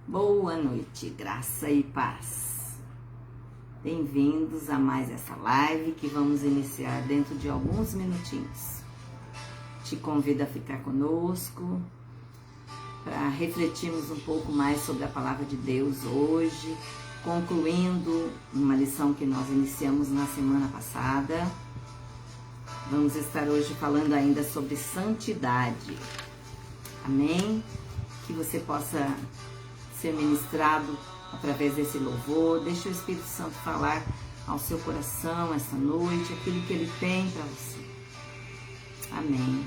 Boa noite, graça e paz. Bem-vindos a mais essa live que vamos iniciar dentro de alguns minutinhos. Te convido a ficar conosco para refletirmos um pouco mais sobre a palavra de Deus hoje, concluindo uma lição que nós iniciamos na semana passada. Vamos estar hoje falando ainda sobre santidade. Amém? Que você possa ser ministrado através desse louvor. Deixa o Espírito Santo falar ao seu coração essa noite, aquilo que Ele tem para você. Amém.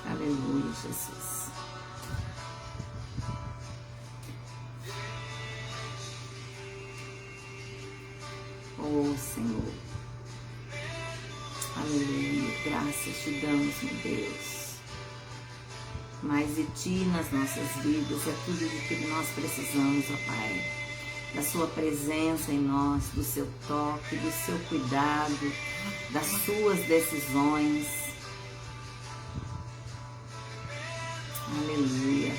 Aleluia, Jesus. Oh, Senhor. Aleluia. Graças te damos, meu Deus. Mais de Ti nas nossas vidas, é tudo de que nós precisamos, ó Pai. Da Sua presença em nós, do Seu toque, do Seu cuidado, das Suas decisões. Aleluia.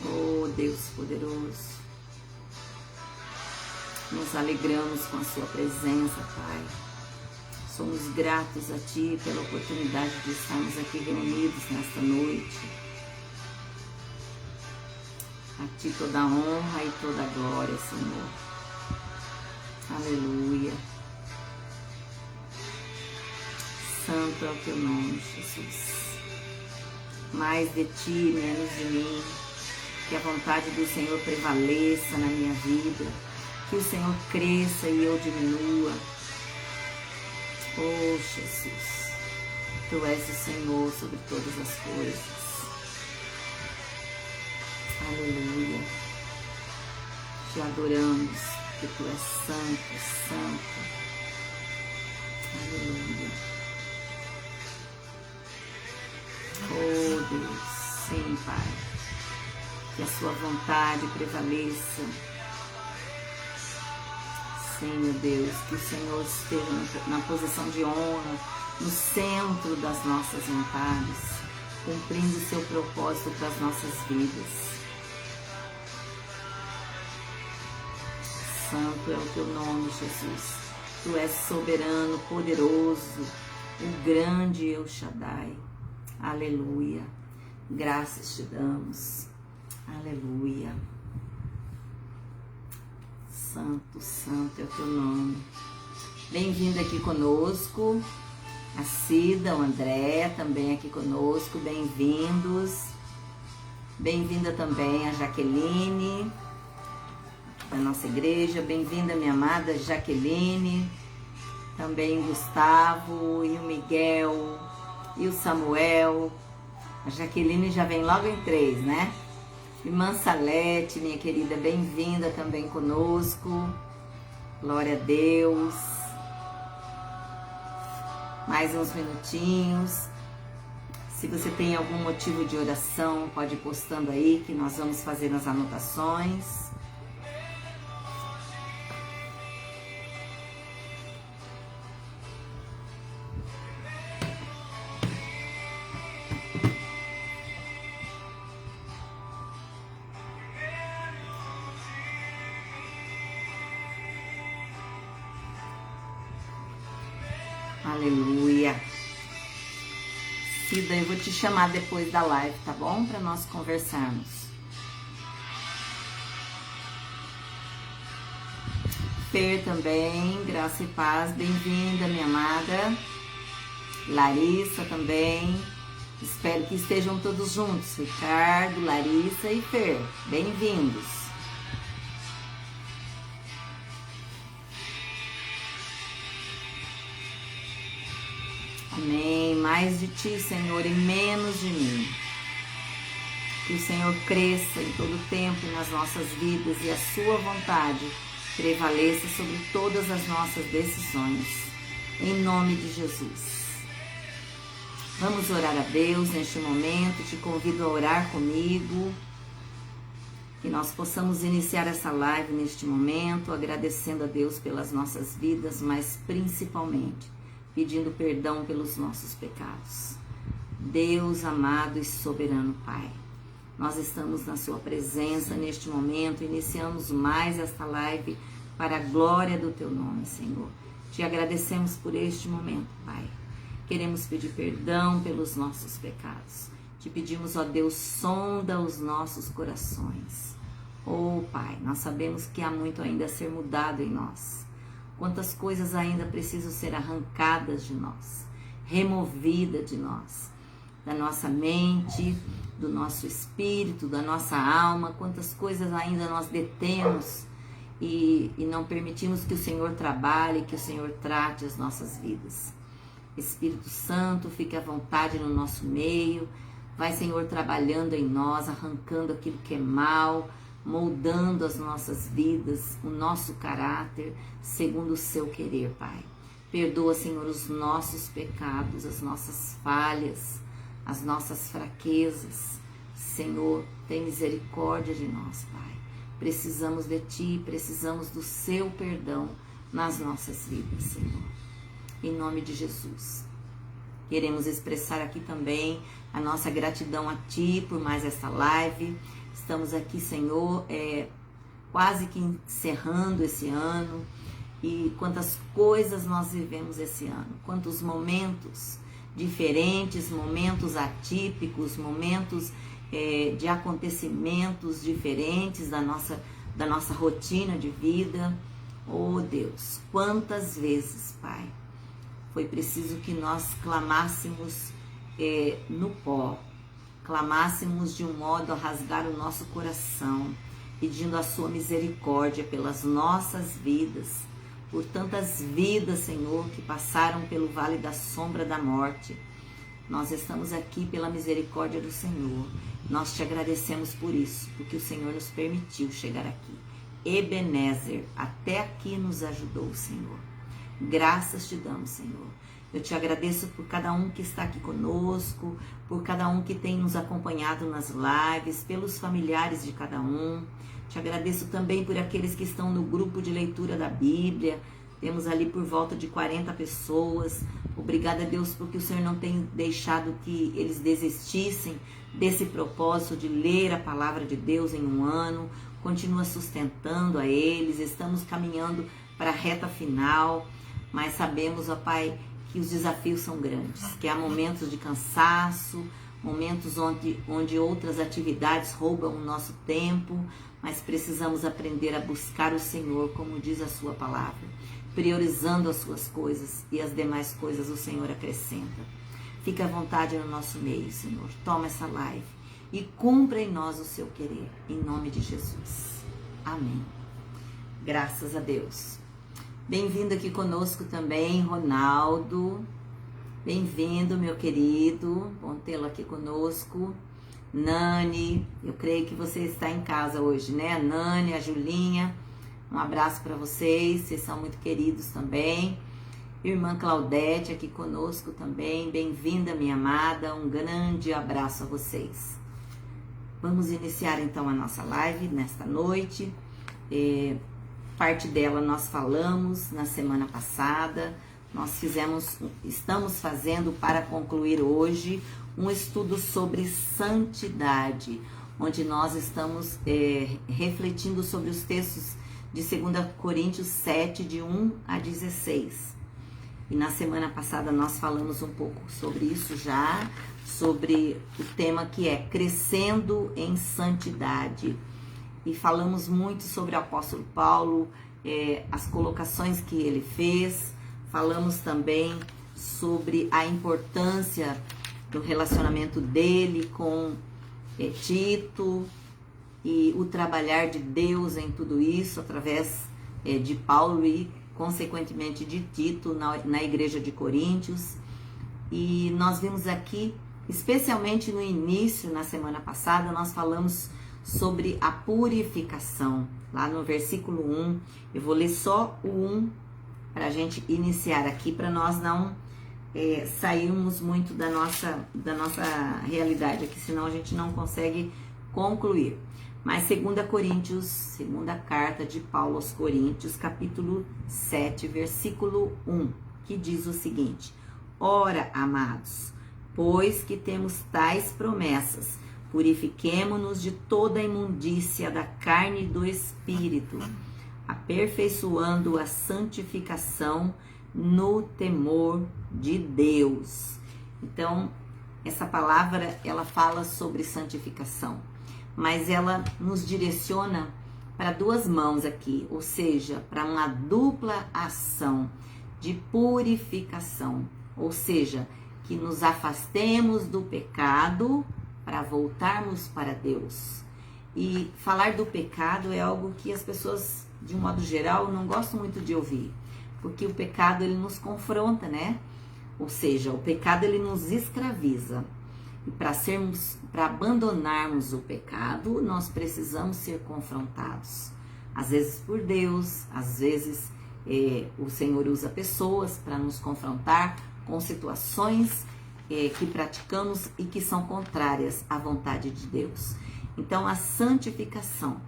Oh, Deus poderoso. Nos alegramos com a Sua presença, Pai. Somos gratos a Ti pela oportunidade de estarmos aqui reunidos nesta noite. A Ti toda a honra e toda a glória, Senhor. Aleluia. Santo é o Teu nome, Jesus. Mais de Ti, menos de mim. Que a vontade do Senhor prevaleça na minha vida. Que o Senhor cresça e eu diminua. Oh, Jesus, Tu és o Senhor sobre todas as coisas. Aleluia. Te adoramos, porque Tu és santo, santo. Aleluia. Oh, Deus, sim, Pai. Que a Sua vontade prevaleça. Sim, meu Deus, que o Senhor esteja na posição de honra, no centro das nossas vontades, cumprindo o Seu propósito para as nossas vidas. Santo é o Teu nome, Jesus. Tu és soberano, poderoso, o grande El Shaddai. Aleluia. Graças te damos. Aleluia. Santo, santo é o Teu nome. Bem-vindo aqui conosco. A Cida, o André também aqui conosco. Bem-vindos. Bem-vinda também a Jaqueline, da nossa igreja. Bem-vinda, minha amada Jaqueline. Também o Gustavo e o Miguel e o Samuel. A Jaqueline já vem logo em 3, né? Irmã Salete, minha querida, bem-vinda também conosco. Glória a Deus. Mais uns minutinhos. Se você tem algum motivo de oração, pode ir postando aí que nós vamos fazer as anotações. Aleluia. Cida, eu vou te chamar depois da live, tá bom? Para nós conversarmos. Fer também, graça e paz, bem-vinda, minha amada. Larissa também. Espero que estejam todos juntos. Ricardo, Larissa e Fer, bem-vindos. Amém. Mais de Ti, Senhor, e menos de mim. Que o Senhor cresça em todo o tempo nas nossas vidas e a Sua vontade prevaleça sobre todas as nossas decisões. Em nome de Jesus. Vamos orar a Deus neste momento. Te convido a orar comigo. Que nós possamos iniciar essa live neste momento, agradecendo a Deus pelas nossas vidas, mas principalmente pedindo perdão pelos nossos pecados. Deus amado e soberano Pai, nós estamos na sua presença neste momento, iniciamos mais esta live para a glória do teu nome, Senhor. Te agradecemos por este momento, Pai. Queremos pedir perdão pelos nossos pecados. Te pedimos, ó Deus, sonda os nossos corações. Oh, Pai, nós sabemos que há muito ainda a ser mudado em nós. Quantas coisas ainda precisam ser arrancadas de nós, removidas de nós, da nossa mente, do nosso espírito, da nossa alma. Quantas coisas ainda nós detemos e não permitimos que o Senhor trabalhe, que o Senhor trate as nossas vidas. Espírito Santo, fique à vontade no nosso meio. Vai, Senhor, trabalhando em nós, arrancando aquilo que é mal, moldando as nossas vidas, o nosso caráter, segundo o seu querer, Pai. Perdoa, Senhor, os nossos pecados, as nossas falhas, as nossas fraquezas. Senhor, tem misericórdia de nós, Pai. Precisamos de Ti, precisamos do seu perdão nas nossas vidas, Senhor. Em nome de Jesus. Queremos expressar aqui também a nossa gratidão a Ti por mais esta live. Estamos aqui, Senhor, quase que encerrando esse ano. E quantas coisas nós vivemos esse ano. Quantos momentos diferentes, momentos atípicos, momentos de acontecimentos diferentes da nossa rotina de vida. Oh Deus, quantas vezes, Pai, foi preciso que nós clamássemos no pó, clamássemos de um modo a rasgar o nosso coração, pedindo a sua misericórdia pelas nossas vidas, por tantas vidas, Senhor, que passaram pelo vale da sombra da morte. Nós estamos aqui pela misericórdia do Senhor. Nós te agradecemos por isso, porque o Senhor nos permitiu chegar aqui. Ebenezer, até aqui nos ajudou, Senhor. Graças te damos, Senhor. Eu te agradeço por cada um que está aqui conosco, por cada um que tem nos acompanhado nas lives, pelos familiares de cada um. Te agradeço também por aqueles que estão no grupo de leitura da Bíblia. Temos ali por volta de 40 pessoas. Obrigada, Deus, porque o Senhor não tem deixado que eles desistissem desse propósito de ler a palavra de Deus em um ano. Continua sustentando a eles. Estamos caminhando para a reta final, mas sabemos, ó Pai, que os desafios são grandes, que há momentos de cansaço, momentos onde outras atividades roubam o nosso tempo, mas precisamos aprender a buscar o Senhor, como diz a sua palavra, priorizando as suas coisas e as demais coisas o Senhor acrescenta. Fica à vontade no nosso meio, Senhor. Toma essa live e cumpra em nós o seu querer, em nome de Jesus. Amém. Graças a Deus. Bem-vindo aqui conosco também, Ronaldo. Bem-vindo, meu querido. Bom tê-lo aqui conosco. Nani, eu creio que você está em casa hoje, né? A Nani, a Julinha. Um abraço para vocês são muito queridos também. Irmã Claudete aqui conosco também. Bem-vinda, minha amada. Um grande abraço a vocês. Vamos iniciar então a nossa live nesta noite. Parte dela nós falamos na semana passada, estamos fazendo para concluir hoje um estudo sobre santidade, onde nós estamos refletindo sobre os textos de 2 Coríntios 7, de 1 a 16. E na semana passada nós falamos um pouco sobre isso já, sobre o tema que é Crescendo em Santidade. E falamos muito sobre o apóstolo Paulo, as colocações que ele fez. Falamos também sobre a importância do relacionamento dele com Tito e o trabalhar de Deus em tudo isso, através de Paulo e, consequentemente, de Tito na igreja de Coríntios. E nós vimos aqui, especialmente no início, na semana passada, nós falamos sobre a purificação, lá no versículo 1, eu vou ler só o 1 para a gente iniciar aqui, para nós não sairmos muito da nossa realidade aqui, senão a gente não consegue concluir. Mas 2 Coríntios, segunda carta de Paulo aos Coríntios, capítulo 7, versículo 1, que diz o seguinte: ora, amados, pois que temos tais promessas, purifiquemo-nos de toda a imundícia da carne e do espírito, aperfeiçoando a santificação no temor de Deus. Então, essa palavra, ela fala sobre santificação, mas ela nos direciona para duas mãos aqui, ou seja, para uma dupla ação de purificação, ou seja, que nos afastemos do pecado para voltarmos para Deus. E falar do pecado é algo que as pessoas, de um modo geral, não gostam muito de ouvir, porque o pecado, ele nos confronta, né? Ou seja, o pecado, ele nos escraviza. E para abandonarmos o pecado, nós precisamos ser confrontados. Às vezes por Deus, às vezes o Senhor usa pessoas para nos confrontar com situações que praticamos e que são contrárias à vontade de Deus. Então, a santificação,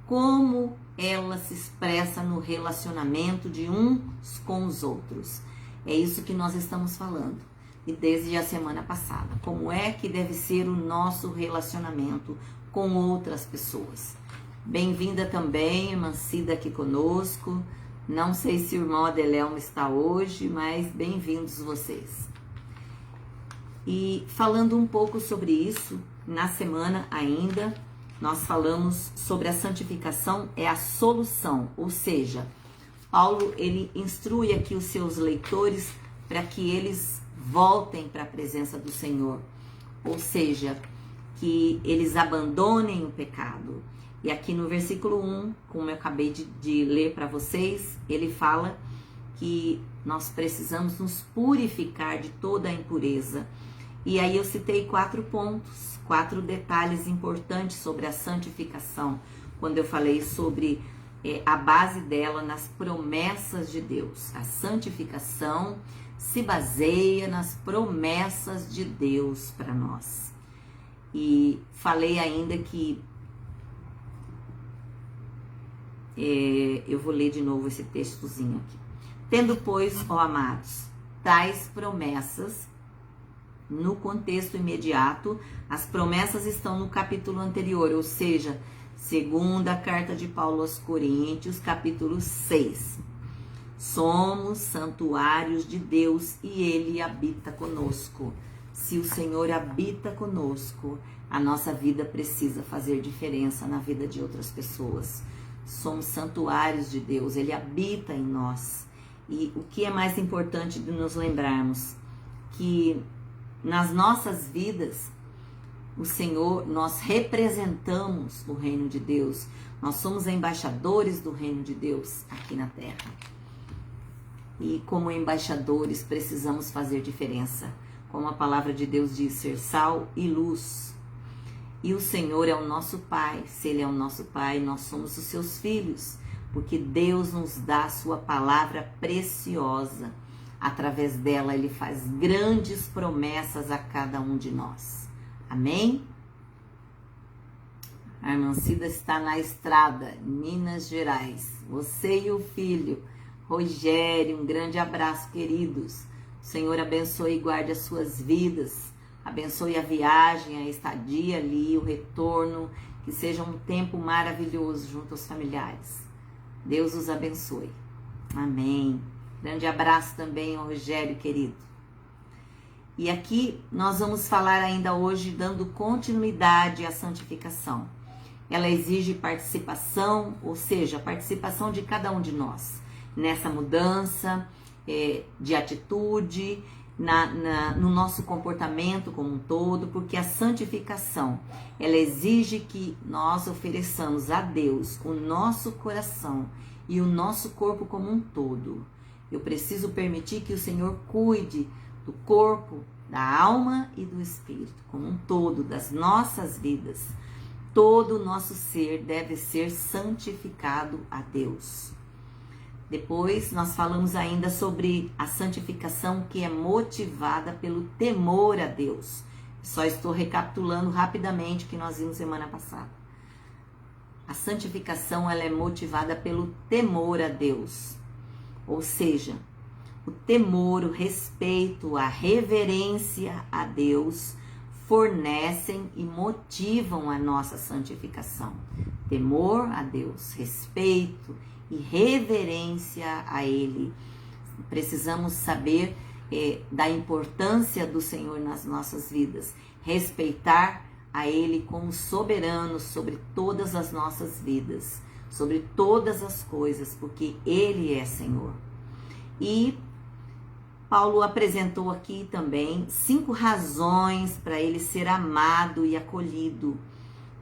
como ela se expressa no relacionamento de uns com os outros. É isso que nós estamos falando. E desde a semana passada, como é que deve ser o nosso relacionamento com outras pessoas. Bem-vinda também, irmã Cida, aqui conosco. Não sei se o irmão Adelelmo está hoje, mas bem-vindos vocês. E falando um pouco sobre isso, na semana ainda, nós falamos sobre a santificação é a solução, ou seja, Paulo, ele instrui aqui os seus leitores para que eles voltem para a presença do Senhor, ou seja, que eles abandonem o pecado. E aqui no versículo 1, como eu acabei de ler para vocês, ele fala que nós precisamos nos purificar de toda a impureza. E aí eu citei 4 pontos, 4 detalhes importantes sobre a santificação, quando eu falei sobre a base dela nas promessas de Deus. A santificação se baseia nas promessas de Deus para nós. E falei ainda que eu vou ler de novo esse textozinho aqui. Tendo, pois, ó amados, tais promessas, no contexto imediato, as promessas estão no capítulo anterior, ou seja, segunda carta de Paulo aos Coríntios, capítulo 6. Somos santuários de Deus e Ele habita conosco. Se o Senhor habita conosco, a nossa vida precisa fazer diferença na vida de outras pessoas. Somos santuários de Deus, Ele habita em nós. E o que é mais importante de nos lembrarmos? Que nas nossas vidas, o Senhor, nós representamos o reino de Deus. Nós somos embaixadores do reino de Deus aqui na terra. E como embaixadores precisamos fazer diferença. Como a palavra de Deus diz, ser sal e luz. E o Senhor é o nosso Pai. Se Ele é o nosso Pai, nós somos os seus filhos. Porque Deus nos dá a sua palavra preciosa. Através dela, Ele faz grandes promessas a cada um de nós. Amém? A irmã Cida está na estrada, Minas Gerais. Você e o filho, Rogério, um grande abraço, queridos. O Senhor abençoe e guarde as suas vidas. Abençoe a viagem, a estadia ali, o retorno. Que seja um tempo maravilhoso junto aos familiares. Deus os abençoe. Amém. Grande abraço também ao Rogério, querido. E aqui nós vamos falar ainda hoje, dando continuidade à santificação. Ela exige participação, ou seja, a participação de cada um de nós nessa mudança de atitude, no nosso comportamento como um todo, porque a santificação, ela exige que nós ofereçamos a Deus o nosso coração e o nosso corpo como um todo. Eu preciso permitir que o Senhor cuide do corpo, da alma e do espírito, como um todo, das nossas vidas. Todo o nosso ser deve ser santificado a Deus. Depois nós falamos ainda sobre a santificação que é motivada pelo temor a Deus. Só estou recapitulando rapidamente o que nós vimos semana passada. A santificação ela é motivada pelo temor a Deus. Ou seja, o temor, o respeito, a reverência a Deus fornecem e motivam a nossa santificação. Temor a Deus, respeito e reverência a Ele. Precisamos saber da importância do Senhor nas nossas vidas, respeitar a Ele como soberano sobre todas as nossas vidas, sobre todas as coisas, porque Ele é Senhor. E Paulo apresentou aqui também 5 razões para ele ser amado e acolhido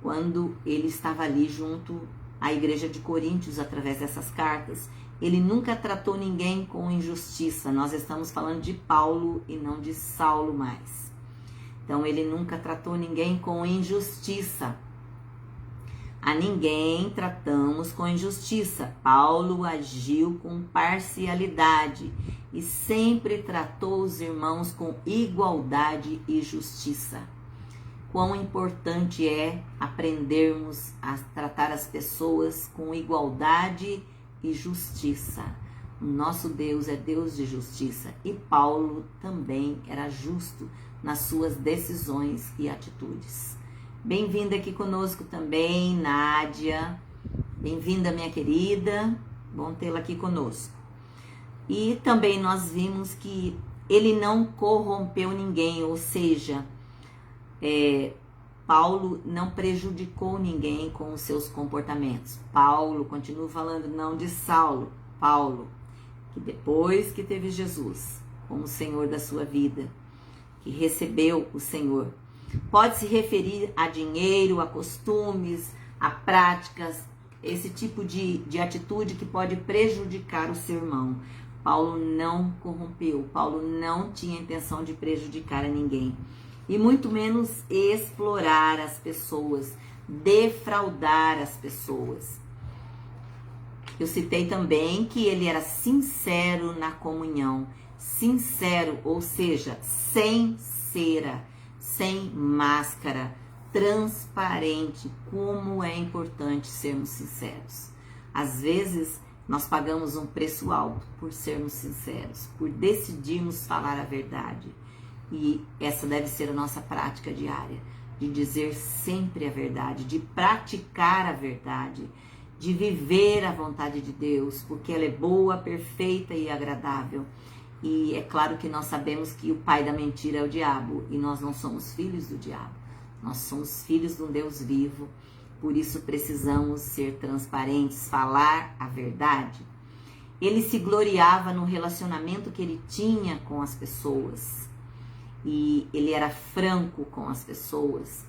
quando ele estava ali junto à igreja de Coríntios através dessas cartas. Ele nunca tratou ninguém com injustiça. Nós estamos falando de Paulo e não de Saulo mais. Então ele nunca tratou ninguém com injustiça. A ninguém tratamos com injustiça. Paulo agiu com parcialidade e sempre tratou os irmãos com igualdade e justiça. Quão importante é aprendermos a tratar as pessoas com igualdade e justiça. O nosso Deus é Deus de justiça e Paulo também era justo nas suas decisões e atitudes. Bem-vinda aqui conosco também, Nádia. Bem-vinda, minha querida. Bom tê-la aqui conosco. E também nós vimos que ele não corrompeu ninguém, ou seja, Paulo não prejudicou ninguém com os seus comportamentos. Paulo, continuo falando não de Saulo, Paulo, que depois que teve Jesus como Senhor da sua vida, que recebeu o Senhor, pode se referir a dinheiro, a costumes, a práticas, esse tipo de atitude que pode prejudicar o seu irmão. Paulo não corrompeu, Paulo não tinha intenção de prejudicar a ninguém. E muito menos explorar as pessoas, defraudar as pessoas. Eu citei também que ele era sincero na comunhão. Sincero, ou seja, sem cera, sem máscara, transparente. Como é importante sermos sinceros. Às vezes, nós pagamos um preço alto por sermos sinceros, por decidirmos falar a verdade. E essa deve ser a nossa prática diária, de dizer sempre a verdade, de praticar a verdade, de viver a vontade de Deus, porque ela é boa, perfeita e agradável. E é claro que nós sabemos que o pai da mentira é o diabo, e nós não somos filhos do diabo, nós somos filhos de um Deus vivo, por isso precisamos ser transparentes, falar a verdade. Ele se gloriava no relacionamento que ele tinha com as pessoas, e ele era franco com as pessoas.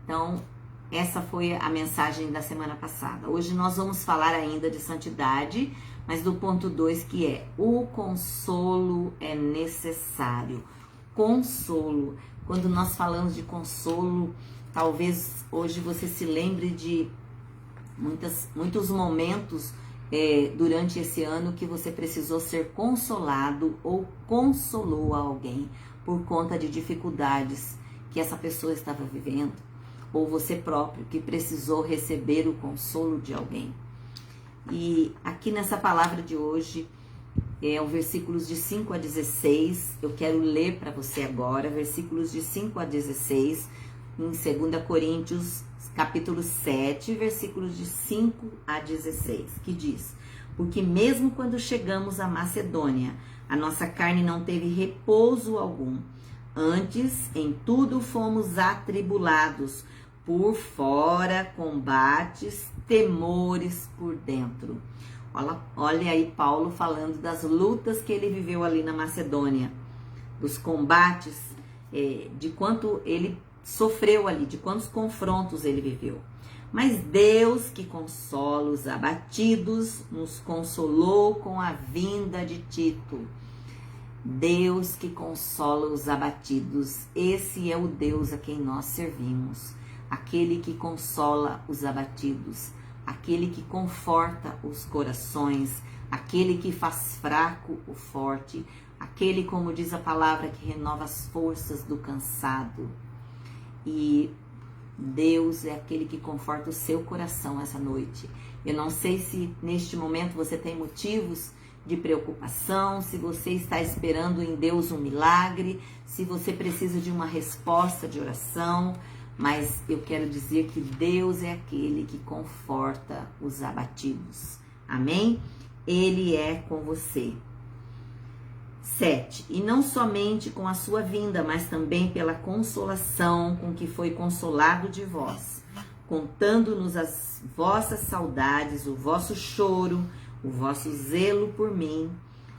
Então, essa foi a mensagem da semana passada. Hoje nós vamos falar ainda de santidade, mas do ponto 2, que é o consolo é necessário. Consolo. Quando nós falamos de consolo, talvez hoje você se lembre de muitos momentos durante esse ano que você precisou ser consolado ou consolou alguém por conta de dificuldades que essa pessoa estava vivendo, ou você próprio que precisou receber o consolo de alguém. E aqui nessa palavra de hoje, os versículos de 5 a 16, eu quero ler para você agora, versículos de 5 a 16, em 2 Coríntios, capítulo 7, versículos de 5 a 16, que diz: porque mesmo quando chegamos à Macedônia, a nossa carne não teve repouso algum. Antes, em tudo fomos atribulados, por fora combates, temores por dentro. Olha aí Paulo falando das lutas que ele viveu ali na Macedônia, dos combates, de quanto ele sofreu ali, de quantos confrontos ele viveu. Mas Deus, que consola os abatidos, nos consolou com a vinda de Tito. Deus que consola os abatidos, esse é o Deus a quem nós servimos. Aquele que consola os abatidos, aquele que conforta os corações, aquele que faz fraco o forte, aquele, como diz a palavra, que renova as forças do cansado. E Deus é aquele que conforta o seu coração essa noite. Eu não sei se neste momento você tem motivos de preocupação, se você está esperando em Deus um milagre, se você precisa de uma resposta de oração, mas eu quero dizer que Deus é aquele que conforta os abatidos. Amém? Ele é com você. 7. E não somente com a sua vinda, mas também pela consolação com que foi consolado de vós, contando-nos as vossas saudades, o vosso choro, o vosso zelo por mim,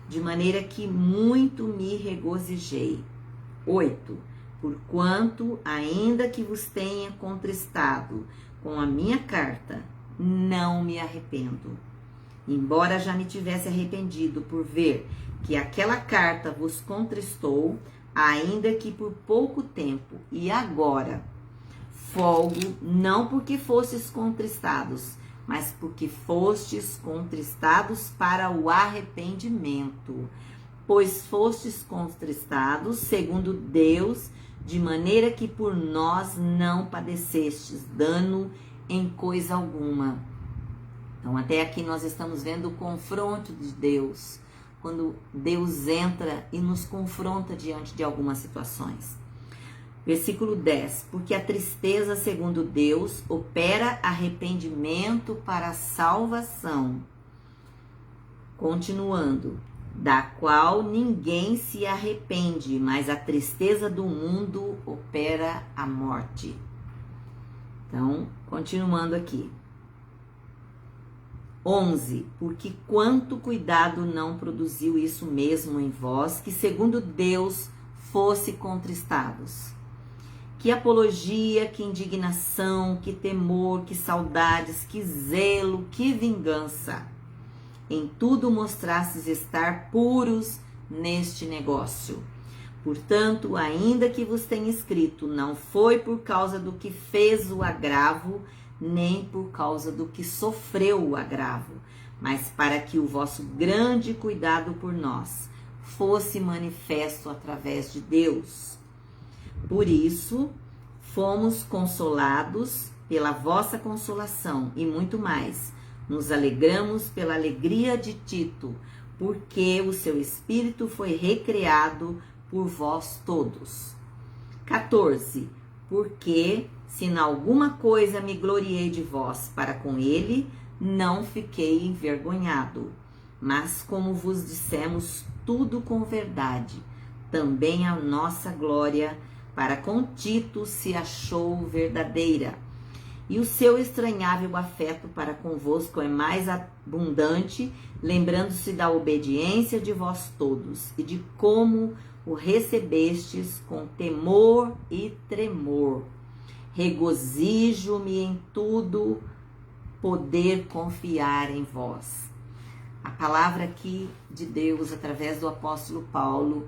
de maneira que muito me regozijei. 8. Porquanto, ainda que vos tenha contristado com a minha carta, não me arrependo. Embora já me tivesse arrependido por ver que aquela carta vos contristou, ainda que por pouco tempo, e agora folgo, não porque fostes contristados, mas porque fostes contristados para o arrependimento. Pois fostes contristados segundo Deus, de maneira que por nós não padecestes dano em coisa alguma. Então, até aqui nós estamos vendo o confronto de Deus, quando Deus entra e nos confronta diante de algumas situações. Versículo 10. Porque a tristeza, segundo Deus, opera arrependimento para a salvação. Continuando. Da qual ninguém se arrepende, mas a tristeza do mundo opera a morte. Então, continuando aqui. 11. Porque quanto cuidado não produziu isso mesmo em vós, que segundo Deus fosse contristados. Que apologia, que indignação, que temor, que saudades, que zelo, que vingança. Em tudo mostrastes estar puros neste negócio. Portanto, ainda que vos tenha escrito, não foi por causa do que fez o agravo, nem por causa do que sofreu o agravo, mas para que o vosso grande cuidado por nós fosse manifesto através de Deus. Por isso, fomos consolados pela vossa consolação e muito mais. Nos alegramos pela alegria de Tito, porque o seu espírito foi recriado por vós todos. 14. Porque, se em alguma coisa me gloriei de vós para com ele, não fiquei envergonhado. Mas como vos dissemos tudo com verdade, também a nossa glória para com Tito se achou verdadeira. E o seu estranhável afeto para convosco é mais abundante, lembrando-se da obediência de vós todos e de como o recebestes com temor e tremor. Regozijo-me em tudo poder confiar em vós. A palavra aqui de Deus através do apóstolo Paulo.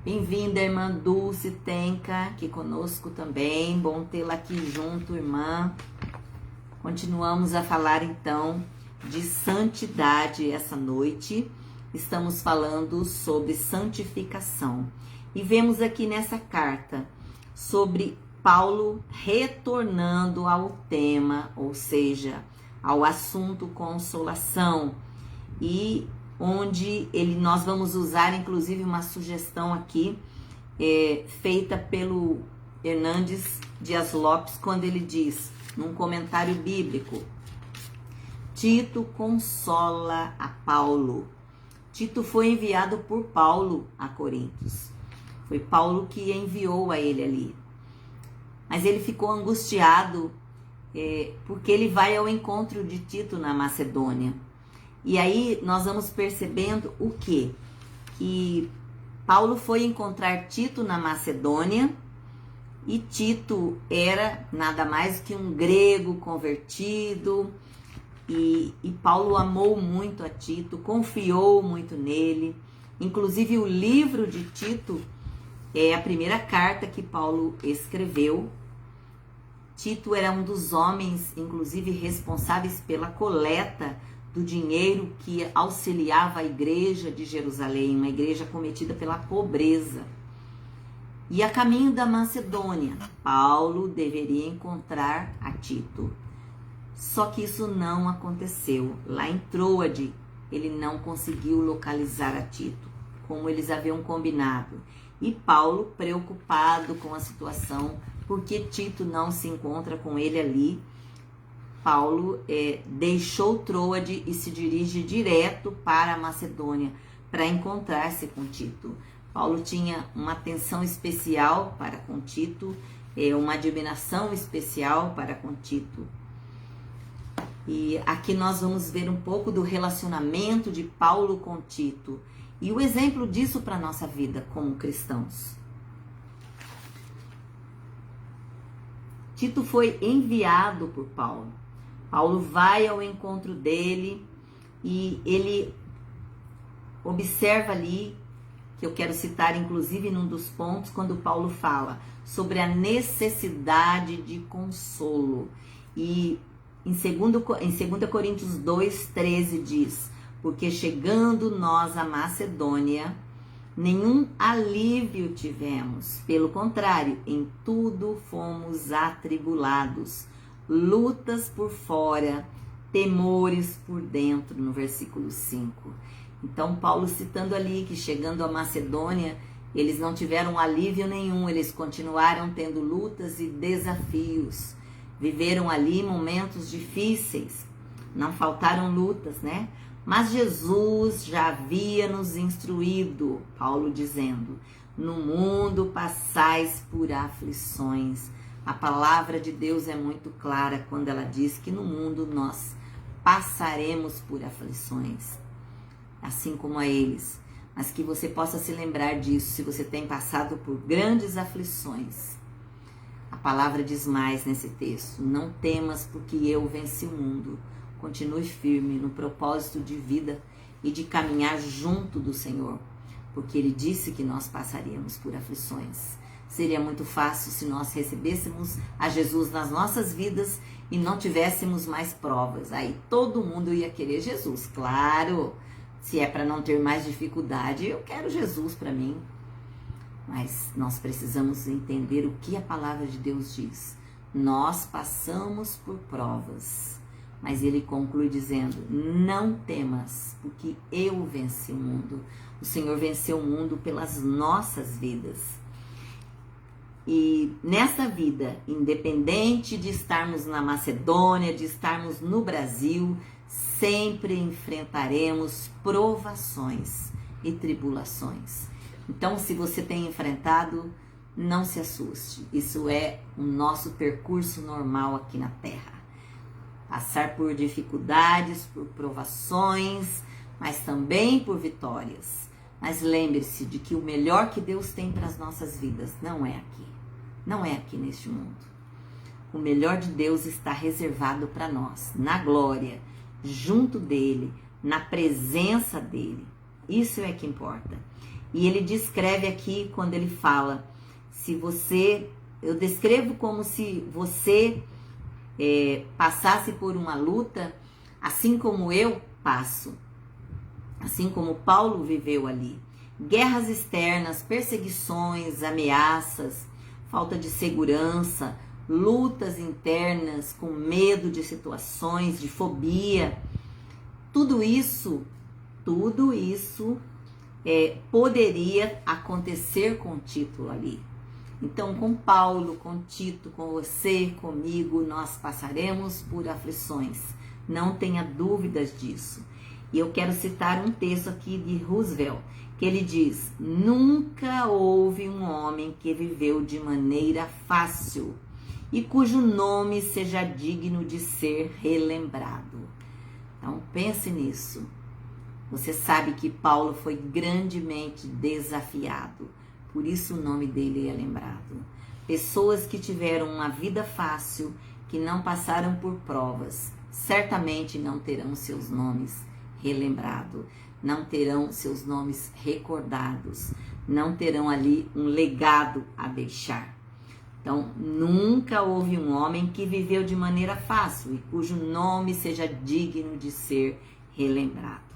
Bem-vinda, irmã Dulce Tenca, aqui conosco também. Bom tê-la aqui junto, irmã. Continuamos a falar então de santidade essa noite. Estamos falando sobre santificação. E vemos aqui nessa carta sobre Paulo retornando ao tema, ou seja, ao assunto consolação. E onde nós vamos usar inclusive uma sugestão aqui, feita pelo Hernandes Dias Lopes, quando ele diz, num comentário bíblico, Tito consola a Paulo. Tito foi enviado por Paulo a Coríntios. Foi Paulo que enviou a ele ali. Mas ele ficou angustiado, porque ele vai ao encontro de Tito na Macedônia. E aí nós vamos percebendo o quê? Que Paulo foi encontrar Tito na Macedônia, e Tito era nada mais que um grego convertido, e Paulo amou muito a Tito, confiou muito nele. Inclusive o livro de Tito é a primeira carta que Paulo escreveu. Tito era um dos homens, inclusive, responsáveis pela coleta do dinheiro que auxiliava a igreja de Jerusalém, uma igreja cometida pela pobreza. E a caminho da Macedônia, Paulo deveria encontrar a Tito. Só que isso não aconteceu. Lá em Troade, ele não conseguiu localizar a Tito, como eles haviam combinado. E Paulo, preocupado com a situação, porque Tito não se encontra com ele ali, Paulo deixou Troade e se dirige direto para a Macedônia para encontrar-se com Tito. Paulo tinha uma atenção especial para com Tito, uma admiração especial para com Tito. E aqui nós vamos ver um pouco do relacionamento de Paulo com Tito e o exemplo disso para a nossa vida como cristãos. Tito foi enviado por Paulo. Paulo vai ao encontro dele e ele observa ali, que eu quero citar inclusive num dos pontos, quando Paulo fala sobre a necessidade de consolo. E em 2 Coríntios 2,13 diz: porque chegando nós à Macedônia, nenhum alívio tivemos, pelo contrário, em tudo fomos atribulados, lutas por fora, temores por dentro, no versículo 5. Então, Paulo citando ali que chegando à Macedônia, eles não tiveram alívio nenhum, eles continuaram tendo lutas e desafios, viveram ali momentos difíceis, não faltaram lutas, né? Mas Jesus já havia nos instruído, Paulo dizendo, no mundo passais por aflições. A palavra de Deus é muito clara quando ela diz que no mundo nós passaremos por aflições, assim como a eles. Mas que você possa se lembrar disso, se você tem passado por grandes aflições. A palavra diz mais nesse texto: não temas, porque eu venci o mundo. Continue firme no propósito de vida e de caminhar junto do Senhor, porque Ele disse que nós passaríamos por aflições. Seria muito fácil se nós recebêssemos a Jesus nas nossas vidas e não tivéssemos mais provas. Aí todo mundo ia querer Jesus, claro. Se é para não ter mais dificuldade, eu quero Jesus para mim. Mas nós precisamos entender o que a palavra de Deus diz. Nós passamos por provas. Mas ele conclui dizendo: não temas, porque eu venci o mundo. O Senhor venceu o mundo pelas nossas vidas. E nessa vida, independente de estarmos na Macedônia, de estarmos no Brasil, sempre enfrentaremos provações e tribulações. Então, se você tem enfrentado, não se assuste. Isso é o nosso percurso normal aqui na Terra. Passar por dificuldades, por provações, mas também por vitórias. Mas lembre-se de que o melhor que Deus tem para as nossas vidas não é aqui. Não é aqui neste mundo. O melhor de Deus está reservado para nós, na glória, junto dele, na presença dele. Isso é que importa. E ele descreve aqui, quando ele fala, eu descrevo como se você passasse por uma luta, assim como eu passo, assim como Paulo viveu ali. Guerras externas, perseguições, ameaças, falta de segurança, lutas internas com medo de situações, de fobia. Tudo isso poderia acontecer com Tito ali. Então, com Paulo, com Tito, com você, comigo, nós passaremos por aflições. Não tenha dúvidas disso. E eu quero citar um texto aqui de Roosevelt, que ele diz: nunca houve um homem que viveu de maneira fácil e cujo nome seja digno de ser relembrado. Então, pense nisso. Você sabe que Paulo foi grandemente desafiado. Por isso o nome dele é lembrado. Pessoas que tiveram uma vida fácil, que não passaram por provas, certamente não terão seus nomes relembrados, não terão seus nomes recordados, não terão ali um legado a deixar. Então, nunca houve um homem que viveu de maneira fácil e cujo nome seja digno de ser relembrado.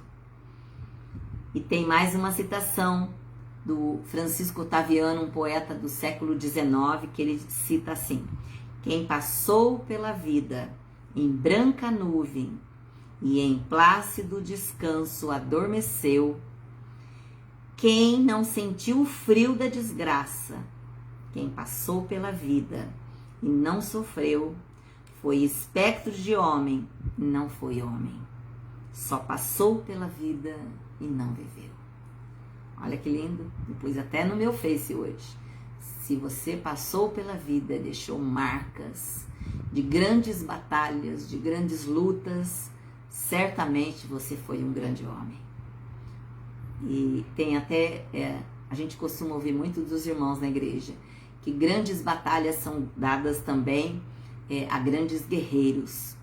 E tem mais uma citação do Francisco Otaviano, um poeta do século XIX, que ele cita assim: quem passou pela vida em branca nuvem e em plácido descanso adormeceu. Quem não sentiu o frio da desgraça, quem passou pela vida e não sofreu, foi espectro de homem e não foi homem. Só passou pela vida e não viveu. Olha que lindo, eu pus até no meu Face hoje. Se você passou pela vida, deixou marcas de grandes batalhas, de grandes lutas, certamente você foi um grande homem. E tem até, a gente costuma ouvir muito dos irmãos na igreja, que grandes batalhas são dadas também a grandes guerreiros.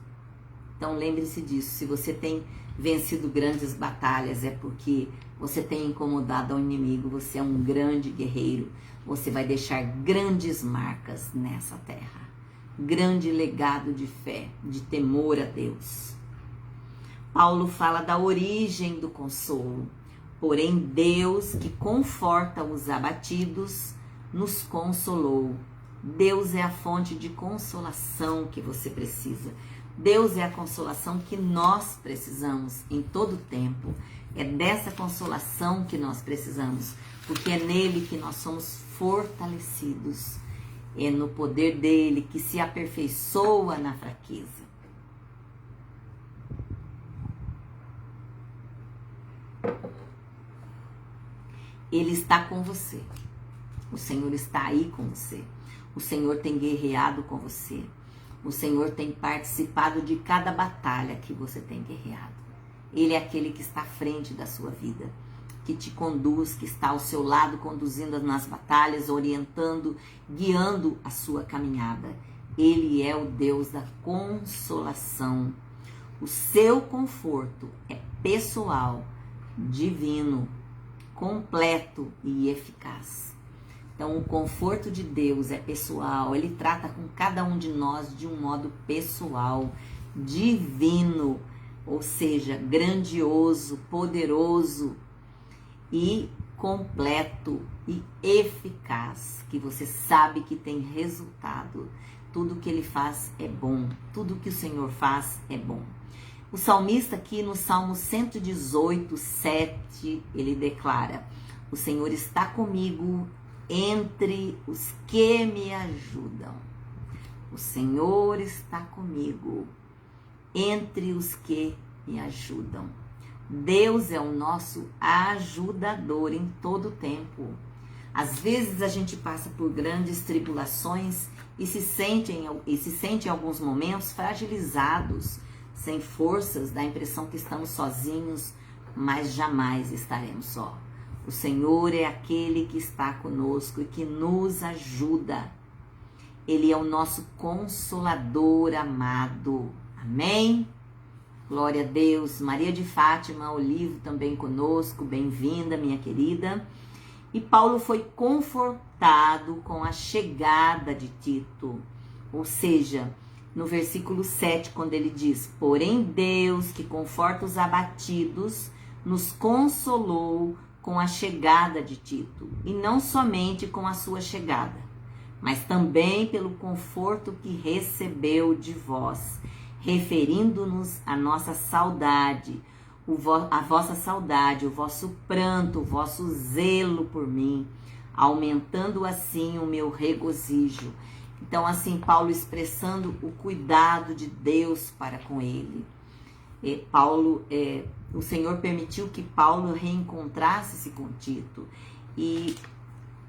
Então lembre-se disso, se você tem vencido grandes batalhas é porque você tem incomodado ao inimigo, você é um grande guerreiro, você vai deixar grandes marcas nessa terra, grande legado de fé, de temor a Deus. Paulo fala da origem do consolo, porém Deus que conforta os abatidos nos consolou. Deus é a fonte de consolação que você precisa. Deus é a consolação que nós precisamos em todo tempo. É dessa consolação que nós precisamos, porque é nele que nós somos fortalecidos. É no poder dele que se aperfeiçoa na fraqueza. Ele está com você. O Senhor está aí com você. O Senhor tem guerreado com você. O Senhor tem participado de cada batalha que você tem guerreado. Ele é aquele que está à frente da sua vida, que te conduz, que está ao seu lado, conduzindo nas batalhas, orientando, guiando a sua caminhada. Ele é o Deus da consolação. O seu conforto é pessoal, divino, completo e eficaz. Então, o conforto de Deus é pessoal, ele trata com cada um de nós de um modo pessoal, divino, ou seja, grandioso, poderoso e completo e eficaz, que você sabe que tem resultado. Tudo que ele faz é bom, tudo que o Senhor faz é bom. O salmista aqui no Salmo 118, 7, ele declara: o Senhor está comigo entre os que me ajudam. O Senhor está comigo entre os que me ajudam. Deus é o nosso ajudador em todo tempo. Às vezes a gente passa por grandes tribulações e se sente em alguns momentos fragilizados, sem forças, dá a impressão que estamos sozinhos, mas jamais estaremos só. O Senhor é aquele que está conosco e que nos ajuda. Ele é o nosso consolador amado. Amém? Glória a Deus. Maria de Fátima, Olivo também conosco. Bem-vinda, minha querida. E Paulo foi confortado com a chegada de Tito. Ou seja, no versículo 7, quando ele diz: porém Deus, que conforta os abatidos, nos consolou com a chegada de Tito, e não somente com a sua chegada, mas também pelo conforto que recebeu de vós, referindo-nos à nossa saudade, a vossa saudade, o vosso pranto, o vosso zelo por mim, aumentando assim o meu regozijo. Então, assim, Paulo expressando o cuidado de Deus para com ele. O Senhor permitiu que Paulo reencontrasse-se com Tito. E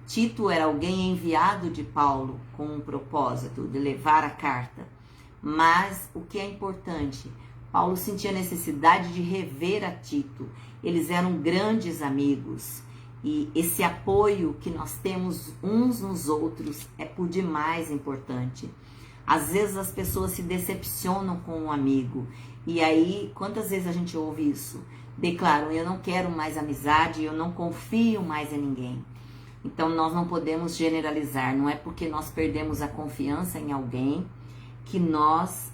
Tito era alguém enviado de Paulo com um propósito de levar a carta. Mas o que é importante, Paulo sentia necessidade de rever a Tito. Eles eram grandes amigos. E esse apoio que nós temos uns nos outros é por demais importante. Às vezes as pessoas se decepcionam com um amigo. E aí, quantas vezes a gente ouve isso? Declaram: eu não quero mais amizade, eu não confio mais em ninguém. Então nós não podemos generalizar. Não é porque nós perdemos a confiança em alguém que nós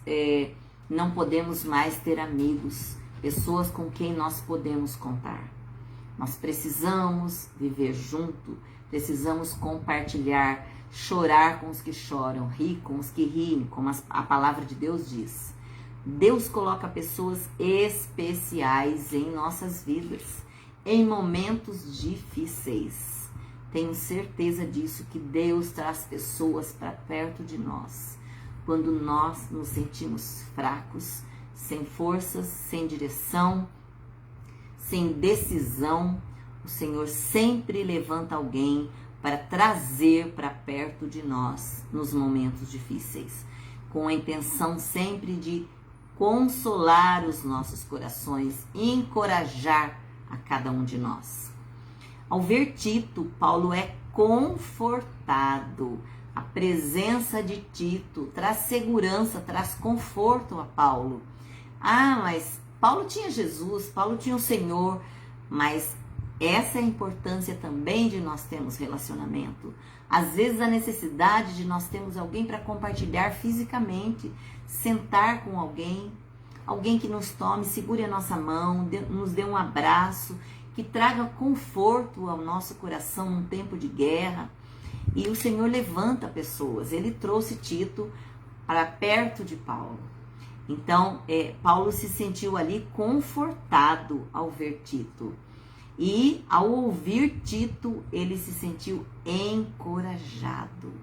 não podemos mais ter amigos, pessoas com quem nós podemos contar. Nós precisamos viver junto, precisamos compartilhar, chorar com os que choram, rir com os que riem, como a palavra de Deus diz. Deus coloca pessoas especiais em nossas vidas, em momentos difíceis. Tenho certeza disso, que Deus traz pessoas para perto de nós, quando nós nos sentimos fracos, sem forças, sem direção, sem decisão. O Senhor sempre levanta alguém para trazer para perto de nós nos momentos difíceis, com a intenção sempre de consolar os nossos corações e encorajar a cada um de nós. Ao ver Tito, Paulo é confortado. A presença de Tito traz segurança, traz conforto a Paulo. Mas Paulo tinha Jesus, Paulo tinha o Senhor, mas essa é a importância também de nós termos relacionamento. Às vezes a necessidade de nós termos alguém para compartilhar fisicamente, sentar com alguém que nos tome, segure a nossa mão, nos dê um abraço, que traga conforto ao nosso coração num tempo de guerra. E o Senhor levanta pessoas. Ele trouxe Tito para perto de Paulo. Então, Paulo se sentiu ali confortado ao ver Tito. E ao ouvir Tito, ele se sentiu encorajado.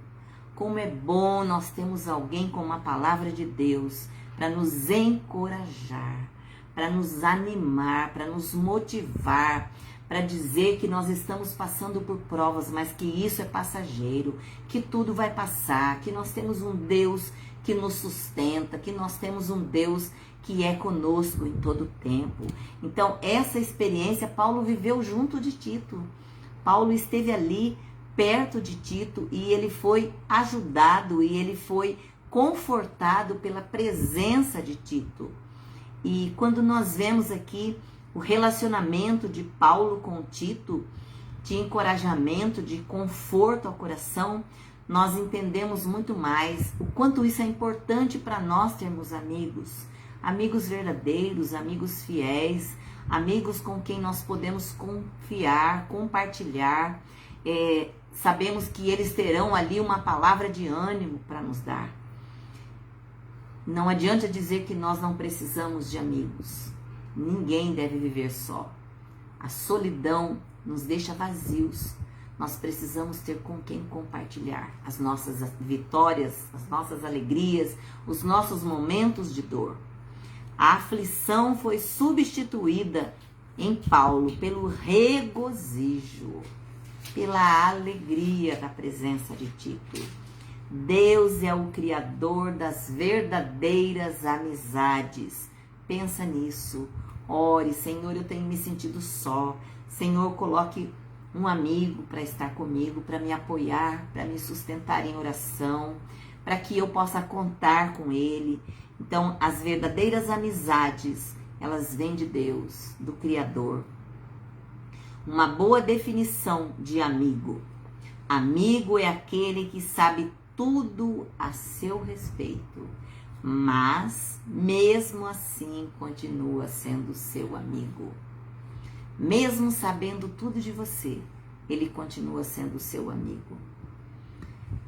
Como é bom nós termos alguém com uma palavra de Deus para nos encorajar, para nos animar, para nos motivar, para dizer que nós estamos passando por provas, mas que isso é passageiro, que tudo vai passar, que nós temos um Deus que nos sustenta, que nós temos um Deus que é conosco em todo o tempo. Então, essa experiência Paulo viveu junto de Tito. Paulo esteve ali perto de Tito e ele foi ajudado e ele foi confortado pela presença de Tito. E quando nós vemos aqui o relacionamento de Paulo com Tito, de encorajamento, de conforto ao coração, nós entendemos muito mais o quanto isso é importante para nós termos amigos. Amigos verdadeiros, amigos fiéis, amigos com quem nós podemos confiar, compartilhar. Sabemos que eles terão ali uma palavra de ânimo para nos dar. Não adianta dizer que nós não precisamos de amigos. Ninguém deve viver só. A solidão nos deixa vazios. Nós precisamos ter com quem compartilhar as nossas vitórias, as nossas alegrias, os nossos momentos de dor. A aflição foi substituída em Paulo pelo regozijo, pela alegria da presença de Tito. Deus é o Criador das verdadeiras amizades. Pensa nisso. Ore, Senhor, eu tenho me sentido só. Senhor, coloque um amigo para estar comigo, para me apoiar, para me sustentar em oração, para que eu possa contar com Ele. Então, as verdadeiras amizades, elas vêm de Deus, do Criador. Uma boa definição de amigo. Amigo é aquele que sabe tudo a seu respeito, mas mesmo assim continua sendo seu amigo. Mesmo sabendo tudo de você, ele continua sendo seu amigo.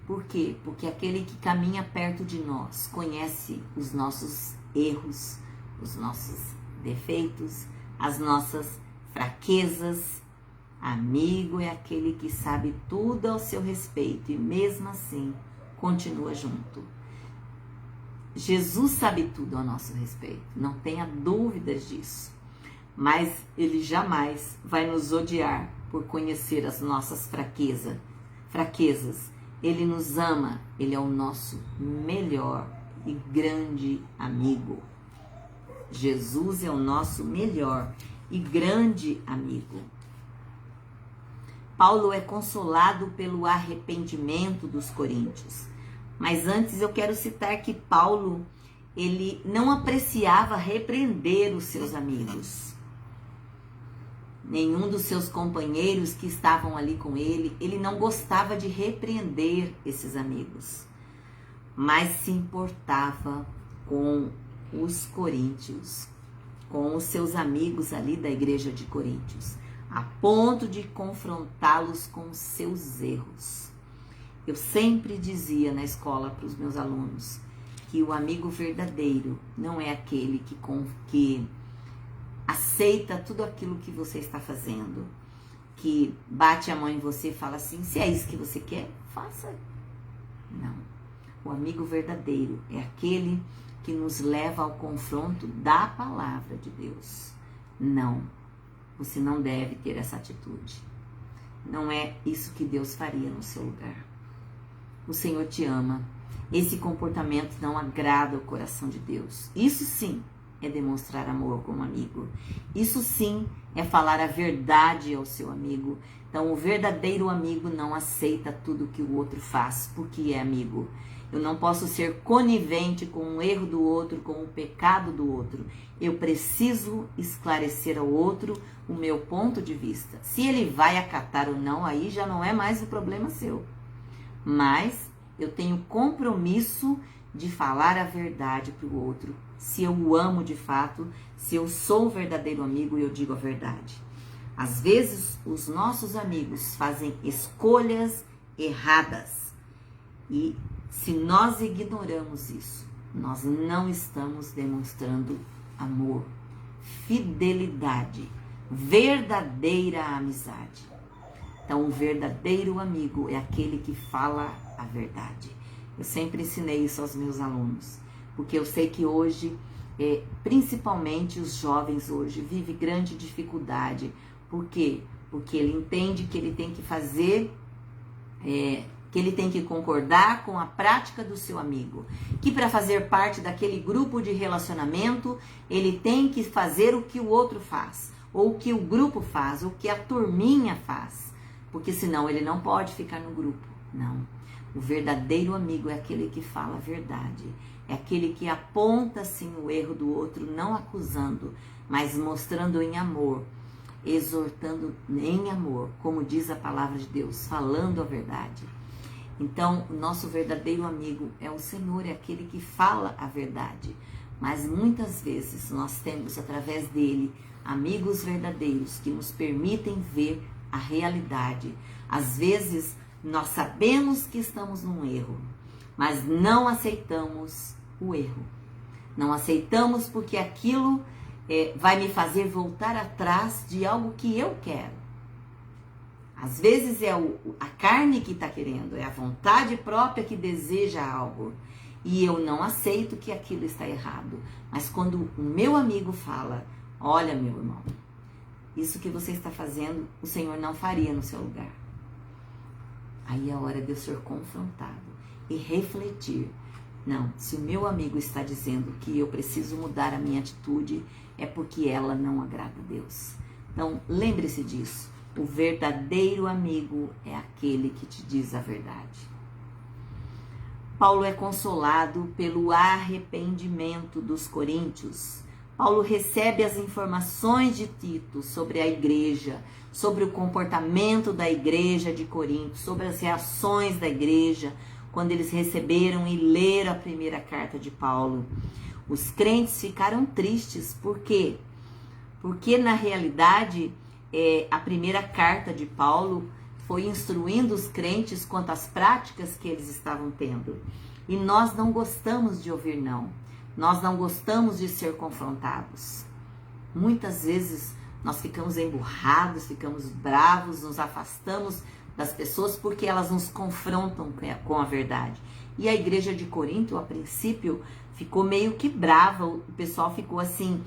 Por quê? Porque aquele que caminha perto de nós conhece os nossos erros, os nossos defeitos, as nossas fraquezas. Amigo é aquele que sabe tudo ao seu respeito e mesmo assim continua junto. Jesus sabe tudo ao nosso respeito, não tenha dúvidas disso. Mas Ele jamais vai nos odiar por conhecer as nossas fraquezas. Ele nos ama, Ele é o nosso melhor e grande amigo. Jesus é o nosso melhor e grande amigo. Paulo é consolado pelo arrependimento dos coríntios. Mas antes eu quero citar que Paulo, ele não apreciava repreender os seus amigos. Nenhum dos seus companheiros que estavam ali com ele não gostava de repreender esses amigos. Mas se importava com os coríntios, com os seus amigos ali da igreja de Coríntios, a ponto de confrontá-los com os seus erros. Eu sempre dizia na escola para os meus alunos que o amigo verdadeiro não é aquele que aceita tudo aquilo que você está fazendo, que bate a mão em você e fala assim, se é isso que você quer, faça. Não. O amigo verdadeiro é aquele que nos leva ao confronto da palavra de Deus. Não, você não deve ter essa atitude. Não é isso que Deus faria no seu lugar. O Senhor te ama. Esse comportamento não agrada o coração de Deus. Isso sim é demonstrar amor como amigo. Isso sim é falar a verdade ao seu amigo. Então, o verdadeiro amigo não aceita tudo que o outro faz, porque é amigo. Eu não posso ser conivente com o erro do outro, com o pecado do outro. Eu preciso esclarecer ao outro o meu ponto de vista. Se ele vai acatar ou não, aí já não é mais o problema seu. Mas eu tenho compromisso de falar a verdade para o outro. Se eu o amo de fato, se eu sou um verdadeiro amigo, eu digo a verdade. Às vezes, os nossos amigos fazem escolhas erradas. E se nós ignoramos isso, nós não estamos demonstrando amor, fidelidade, verdadeira amizade. Então, o verdadeiro amigo é aquele que fala a verdade. Eu sempre ensinei isso aos meus alunos, porque eu sei que hoje, principalmente os jovens hoje, vivem grande dificuldade. Por quê? Porque ele entende que ele tem que fazer, que ele tem que concordar com a prática do seu amigo, que para fazer parte daquele grupo de relacionamento, ele tem que fazer o que o outro faz, ou o que o grupo faz, ou o que a turminha faz, porque senão ele não pode ficar no grupo. Não. O verdadeiro amigo é aquele que fala a verdade, é aquele que aponta sim o erro do outro, não acusando, mas mostrando em amor, exortando em amor, como diz a palavra de Deus, falando a verdade. Então, o nosso verdadeiro amigo é o Senhor, é aquele que fala a verdade. Mas muitas vezes nós temos através dele amigos verdadeiros que nos permitem ver a realidade. Às vezes nós sabemos que estamos num erro, mas não aceitamos o erro. Não aceitamos porque aquilo vai me fazer voltar atrás de algo que eu quero. Às vezes é a carne que está querendo, é a vontade própria que deseja algo. E eu não aceito que aquilo está errado. Mas quando o meu amigo fala, olha meu irmão, isso que você está fazendo, o Senhor não faria no seu lugar. Aí é a hora de eu ser confrontado e refletir. Não, se o meu amigo está dizendo que eu preciso mudar a minha atitude, é porque ela não agrada a Deus. Então, lembre-se disso. O verdadeiro amigo é aquele que te diz a verdade. Paulo é consolado pelo arrependimento dos coríntios. Paulo recebe as informações de Tito sobre a igreja, sobre o comportamento da igreja de Corinto, sobre as reações da igreja, quando eles receberam e leram a primeira carta de Paulo. Os crentes ficaram tristes. Por quê? Porque na realidade a primeira carta de Paulo foi instruindo os crentes quanto às práticas que eles estavam tendo. E nós não gostamos de ouvir não. Nós não gostamos de ser confrontados. Muitas vezes nós ficamos emburrados, ficamos bravos, nos afastamos das pessoas porque elas nos confrontam com a verdade. E a igreja de Corinto, a princípio, ficou meio que brava. O pessoal ficou assim,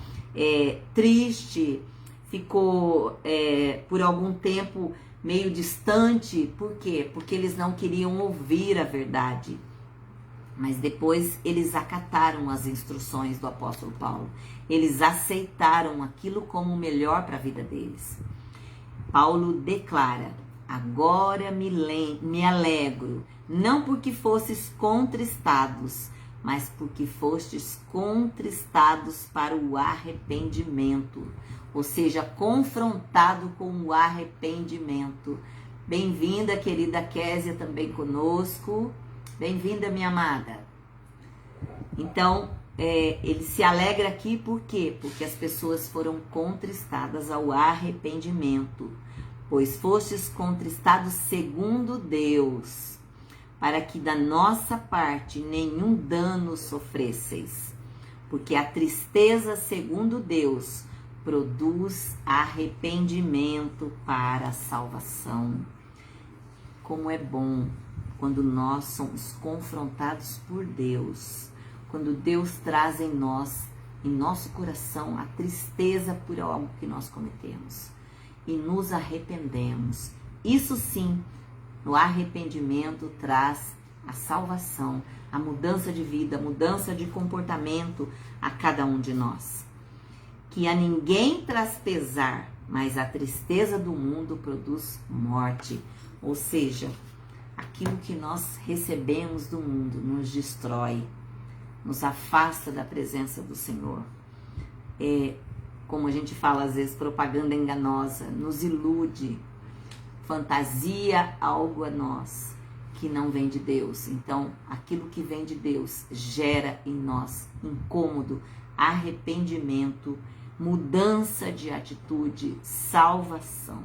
triste, ficou por algum tempo meio distante. Por quê? Porque eles não queriam ouvir a verdade. Mas depois eles acataram as instruções do apóstolo Paulo. Eles aceitaram aquilo como o melhor para a vida deles. Paulo declara: agora me alegro, não porque fostes contristados, mas porque fostes contristados para o arrependimento. Ou seja, confrontado com o arrependimento. Bem-vinda, querida Késia, também conosco. Bem-vinda, minha amada. Então, ele se alegra aqui por quê? Porque as pessoas foram contristadas ao arrependimento. Pois fostes contristados segundo Deus, para que da nossa parte nenhum dano sofresseis, porque a tristeza, segundo Deus, produz arrependimento para a salvação. Como é bom quando nós somos confrontados por Deus, quando Deus traz em nós, em nosso coração, a tristeza por algo que nós cometemos e nos arrependemos. Isso sim, o arrependimento traz a salvação, a mudança de vida, a mudança de comportamento a cada um de nós. Que a ninguém traz pesar, mas a tristeza do mundo produz morte. Ou seja, aquilo que nós recebemos do mundo nos destrói, nos afasta da presença do Senhor. Como a gente fala às vezes, propaganda enganosa, nos ilude, fantasia algo a nós que não vem de Deus. Então, aquilo que vem de Deus gera em nós incômodo, arrependimento, mudança de atitude, salvação.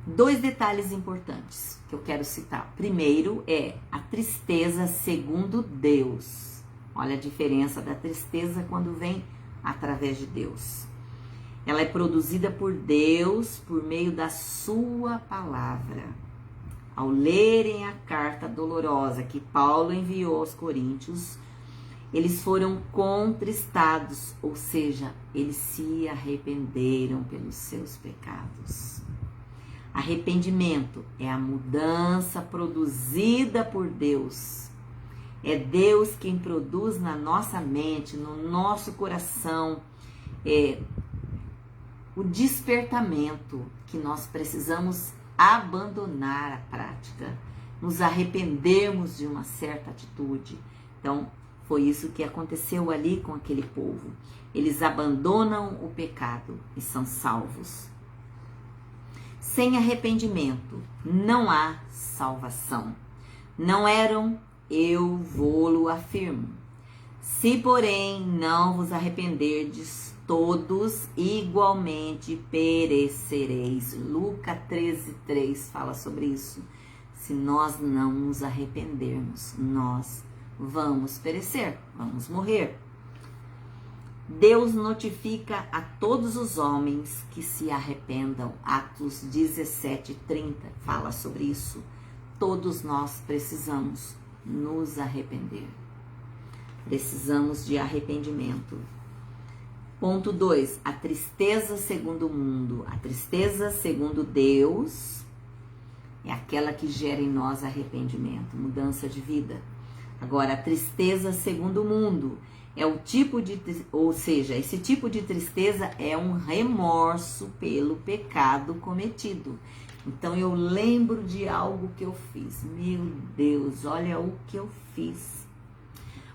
2 detalhes importantes que eu quero citar. Primeiro é a tristeza segundo Deus. Olha a diferença da tristeza quando vem através de Deus. Ela é produzida por Deus por meio da sua palavra. Ao lerem a carta dolorosa que Paulo enviou aos Coríntios, eles foram contristados, ou seja, eles se arrependeram pelos seus pecados. Arrependimento é a mudança produzida por Deus. É Deus quem produz na nossa mente, no nosso coração, o despertamento que nós precisamos abandonar a prática, nos arrependermos de uma certa atitude. Então, foi isso que aconteceu ali com aquele povo. Eles abandonam o pecado e são salvos. Sem arrependimento não há salvação. Não eram, eu vou-lo afirmo. Se, porém, não vos arrependerdes, todos igualmente perecereis. Lucas 13:3 fala sobre isso. Se nós não nos arrependermos, nós vamos perecer, vamos morrer. Deus notifica a todos os homens que se arrependam. Atos 17:30 fala sobre isso. Todos nós precisamos nos arrepender. Precisamos de arrependimento. Ponto 2. A tristeza segundo o mundo. A tristeza segundo Deus é aquela que gera em nós arrependimento, mudança de vida. Agora, a tristeza segundo o mundo é o tipo de, ou seja, esse tipo de tristeza é um remorso pelo pecado cometido. Então, eu lembro de algo que eu fiz. Meu Deus, olha o que eu fiz.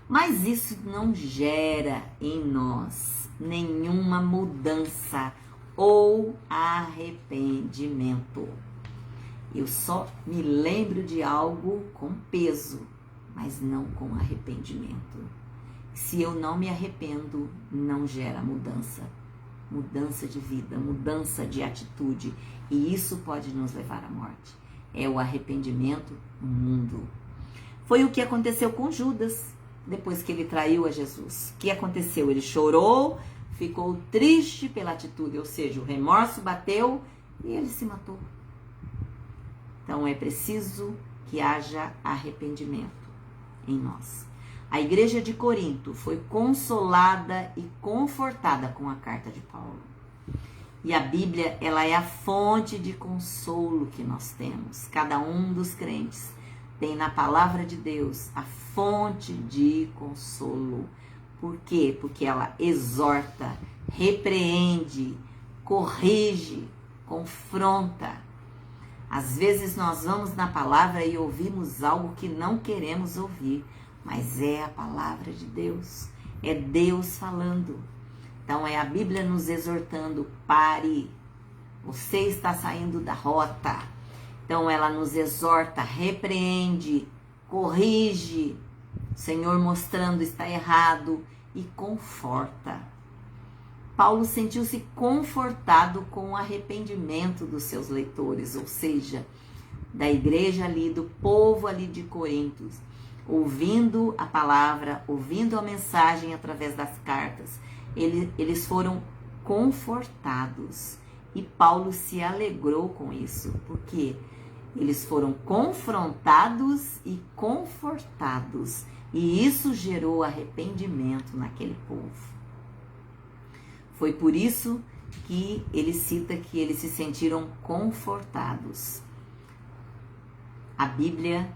Mas isso não gera em nós nenhuma mudança ou arrependimento. Eu só me lembro de algo com peso, mas não com arrependimento. Se eu não me arrependo, não gera mudança. Mudança de vida, mudança de atitude. E isso pode nos levar à morte. É o arrependimento no mundo. Foi o que aconteceu com Judas, depois que ele traiu a Jesus. O que aconteceu? Ele chorou, ficou triste pela atitude, ou seja, o remorso bateu e ele se matou. Então é preciso que haja arrependimento em nós. A igreja de Corinto foi consolada e confortada com a carta de Paulo. E a Bíblia, ela é a fonte de consolo que nós temos. Cada um dos crentes tem na palavra de Deus a fonte de consolo. Por quê? Porque ela exorta, repreende, corrige, confronta. Às vezes nós vamos na palavra e ouvimos algo que não queremos ouvir, mas é a palavra de Deus, é Deus falando. Então é a Bíblia nos exortando, pare, você está saindo da rota. Então ela nos exorta, repreende, corrige, o Senhor mostrando está errado e conforta. Paulo sentiu-se confortado com o arrependimento dos seus leitores, ou seja, da igreja ali, do povo ali de Corinto, ouvindo a palavra, ouvindo a mensagem através das cartas, eles foram confortados. E Paulo se alegrou com isso, porque eles foram confrontados e confortados. E isso gerou arrependimento naquele povo. Foi por isso que ele cita que eles se sentiram confortados. A Bíblia,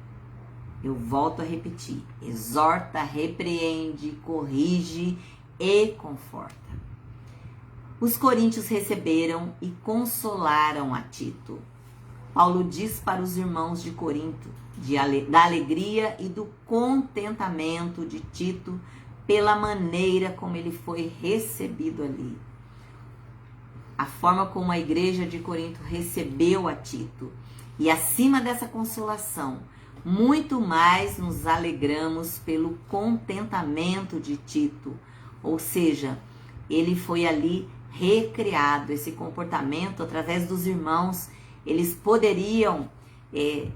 eu volto a repetir, exorta, repreende, corrige e conforta. Os coríntios receberam e consolaram a Tito. Paulo diz para os irmãos de Corinto da alegria e do contentamento de Tito pela maneira como ele foi recebido ali. A forma como a igreja de Corinto recebeu a Tito. E acima dessa consolação, muito mais nos alegramos pelo contentamento de Tito. Ou seja, ele foi ali recriado, esse comportamento através dos irmãos. Eles poderiam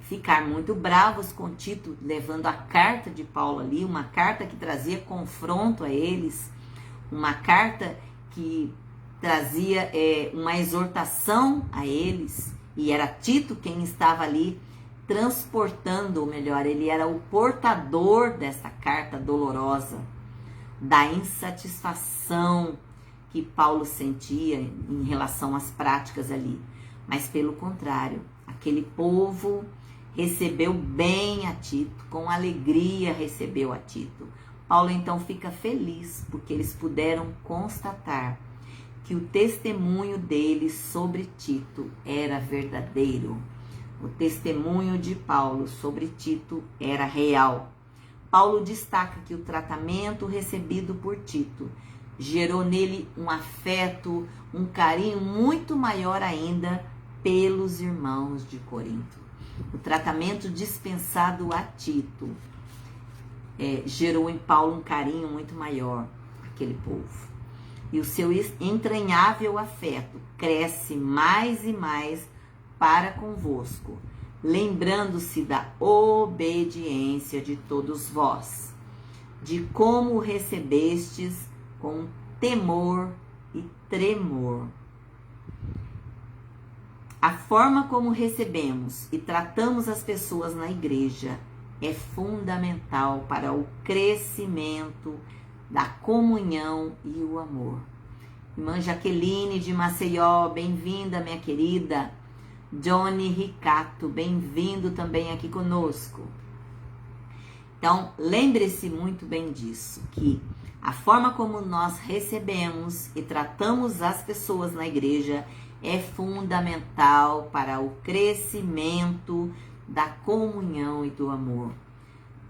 ficar muito bravos com Tito, levando a carta de Paulo ali, uma carta que trazia confronto a eles, uma carta que trazia uma exortação a eles, e era Tito quem estava ali transportando, ou melhor, ele era o portador dessa carta dolorosa, da insatisfação que Paulo sentia em relação às práticas ali. Mas pelo contrário, aquele povo recebeu bem a Tito, com alegria recebeu a Tito. Paulo então fica feliz porque eles puderam constatar que o testemunho deles sobre Tito era verdadeiro. O testemunho de Paulo sobre Tito era real. Paulo destaca que o tratamento recebido por Tito gerou nele um afeto, um carinho muito maior ainda pelos irmãos de Corinto. O tratamento dispensado a Tito gerou em Paulo um carinho muito maior àquele povo. E o seu entranhável afeto cresce mais e mais para convosco, lembrando-se da obediência de todos vós, de como o recebestes com temor e tremor. A forma como recebemos e tratamos as pessoas na igreja é fundamental para o crescimento da comunhão e o amor. Irmã Jaqueline de Maceió, bem-vinda, minha querida. Johnny Ricato, bem-vindo também aqui conosco. Então, lembre-se muito bem disso, que a forma como nós recebemos e tratamos as pessoas na igreja é fundamental para o crescimento da comunhão e do amor.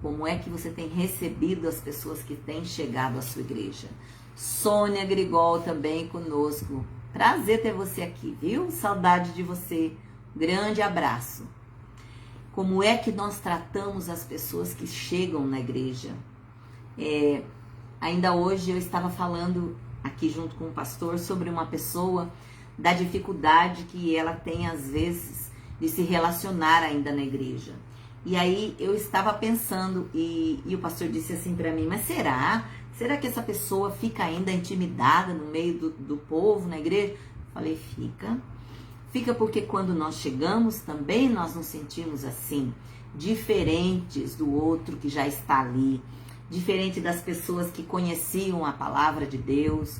Como é que você tem recebido as pessoas que têm chegado à sua igreja? Sônia Grigol também conosco. Prazer ter você aqui, viu? Saudade de você. Grande abraço. Como é que nós tratamos as pessoas que chegam na igreja? Ainda hoje eu estava falando aqui junto com o pastor sobre uma pessoa, da dificuldade que ela tem às vezes de se relacionar ainda na igreja. E aí eu estava pensando e o pastor disse assim para mim, mas será que essa pessoa fica ainda intimidada no meio do povo, na igreja? Eu falei, fica porque quando nós chegamos também nós nos sentimos assim, diferentes do outro que já está ali, diferente das pessoas que conheciam a palavra de Deus.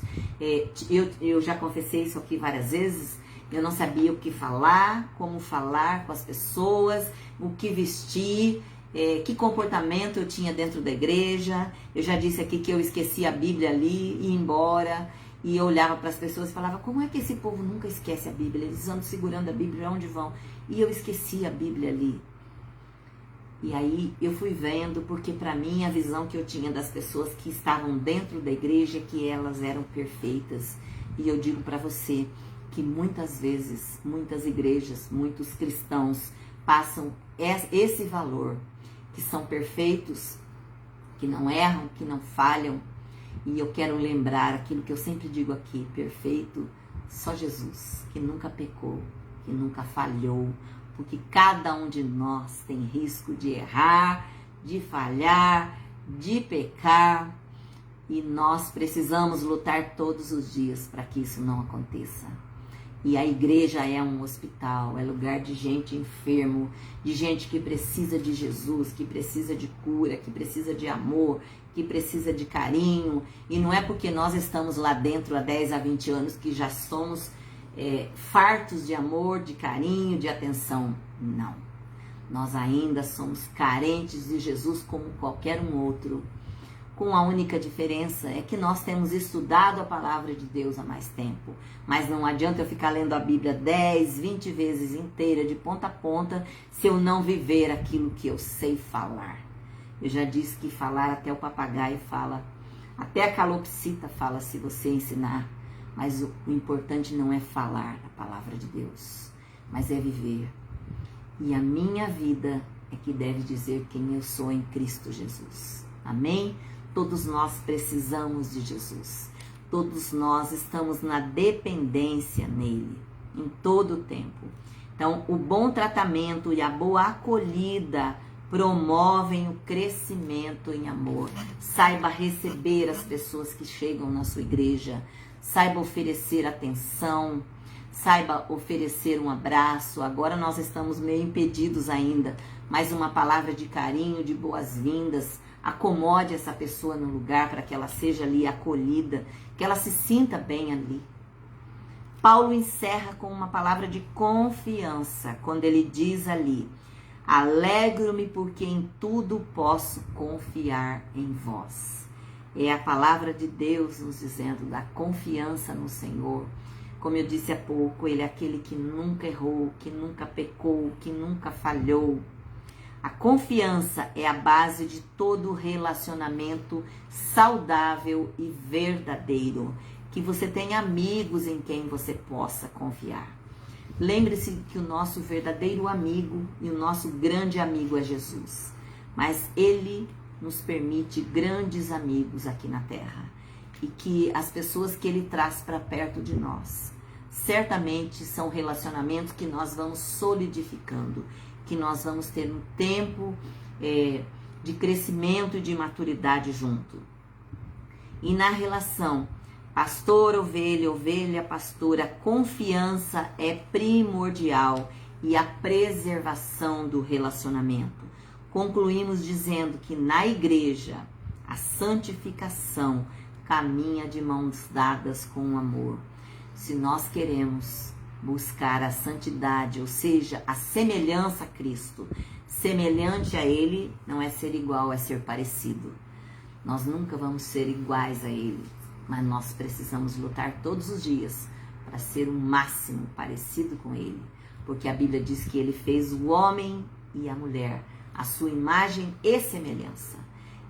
Eu já confessei isso aqui várias vezes. Eu não sabia o que falar, como falar com as pessoas, o que vestir, que comportamento eu tinha dentro da igreja. Eu já disse aqui que eu esqueci a Bíblia ali, ia embora, e eu olhava para as pessoas e falava, como é que esse povo nunca esquece a Bíblia? Eles andam segurando a Bíblia, onde vão? E eu esqueci a Bíblia ali. E aí eu fui vendo, porque para mim a visão que eu tinha das pessoas que estavam dentro da igreja é que elas eram perfeitas. E eu digo para você que muitas vezes, muitas igrejas, muitos cristãos passam esse valor, que são perfeitos, que não erram, que não falham. E eu quero lembrar aquilo que eu sempre digo aqui, perfeito, só Jesus, que nunca pecou, que nunca falhou, porque cada um de nós tem risco de errar, de falhar, de pecar, e nós precisamos lutar todos os dias para que isso não aconteça. E a igreja é um hospital, é lugar de gente enfermo, de gente que precisa de Jesus, que precisa de cura, que precisa de amor, que precisa de carinho. E não é porque nós estamos lá dentro há 10 a 20 anos que já somos fartos de amor, de carinho, de atenção. Não. Nós ainda somos carentes de Jesus como qualquer um outro. Com a única diferença é que nós temos estudado a palavra de Deus há mais tempo. Mas não adianta eu ficar lendo a Bíblia 10, 20 vezes inteira, de ponta a ponta, se eu não viver aquilo que eu sei falar. Eu já disse que falar até o papagaio fala, até a calopsita fala se você ensinar. Mas o importante não é falar a palavra de Deus, mas é viver. E a minha vida é que deve dizer quem eu sou em Cristo Jesus. Amém? Todos nós precisamos de Jesus. Todos nós estamos na dependência nele, em todo o tempo. Então, o bom tratamento e a boa acolhida promovem o crescimento em amor. Saiba receber as pessoas que chegam na sua igreja. Saiba oferecer atenção. Saiba oferecer um abraço. Agora nós estamos meio impedidos ainda, mas uma palavra de carinho, de boas-vindas. Acomode essa pessoa no lugar para que ela seja ali acolhida, que ela se sinta bem ali. Paulo encerra com uma palavra de confiança, quando ele diz ali: alegro-me porque em tudo posso confiar em vós. É a palavra de Deus nos dizendo da confiança no Senhor. Como eu disse há pouco, ele é aquele que nunca errou, que nunca pecou, que nunca falhou. A confiança é a base de todo relacionamento saudável e verdadeiro. Que você tenha amigos em quem você possa confiar. Lembre-se que o nosso verdadeiro amigo e o nosso grande amigo é Jesus. Mas ele nos permite grandes amigos aqui na terra. E que as pessoas que ele traz para perto de nós, certamente são relacionamentos que nós vamos solidificando, que nós vamos ter um tempo de crescimento e de maturidade junto. E na relação pastor, ovelha, ovelha, pastor, a confiança é primordial e a preservação do relacionamento. Concluímos dizendo que na igreja a santificação caminha de mãos dadas com o amor. Se nós queremos buscar a santidade, ou seja, a semelhança a Cristo, semelhante a Ele não é ser igual, é ser parecido. Nós nunca vamos ser iguais a Ele, mas nós precisamos lutar todos os dias para ser o máximo parecido com Ele, porque a Bíblia diz que Ele fez o homem e a mulher, a sua imagem e semelhança.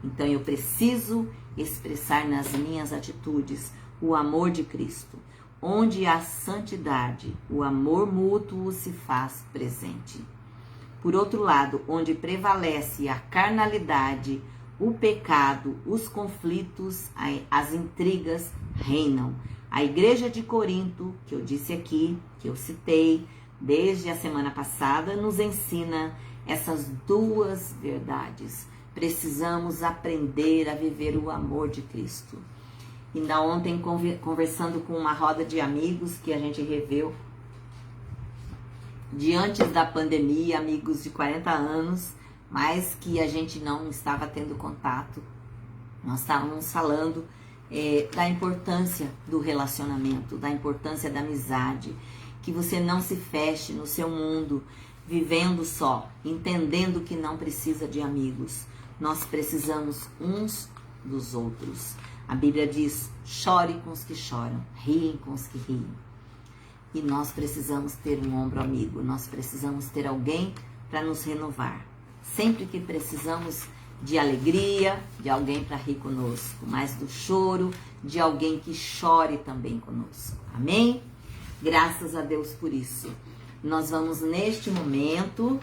Então eu preciso expressar nas minhas atitudes o amor de Cristo. Onde há santidade, o amor mútuo se faz presente. Por outro lado, onde prevalece a carnalidade, o pecado, os conflitos, as intrigas reinam. A igreja de Corinto, que eu disse aqui, que eu citei desde a semana passada, nos ensina essas duas verdades. Precisamos aprender a viver o amor de Cristo. Ainda ontem, conversando com uma roda de amigos que a gente reveu, de antes da pandemia, amigos de 40 anos, mas que a gente não estava tendo contato. Nós estávamos falando da importância do relacionamento, da importância da amizade, que você não se feche no seu mundo, vivendo só, entendendo que não precisa de amigos. Nós precisamos uns dos outros. A Bíblia diz, chore com os que choram, riem com os que riem. E nós precisamos ter um ombro amigo, nós precisamos ter alguém para nos renovar. Sempre que precisamos de alegria, de alguém para rir conosco, mas do choro, de alguém que chore também conosco. Amém? Graças a Deus por isso. Nós vamos neste momento,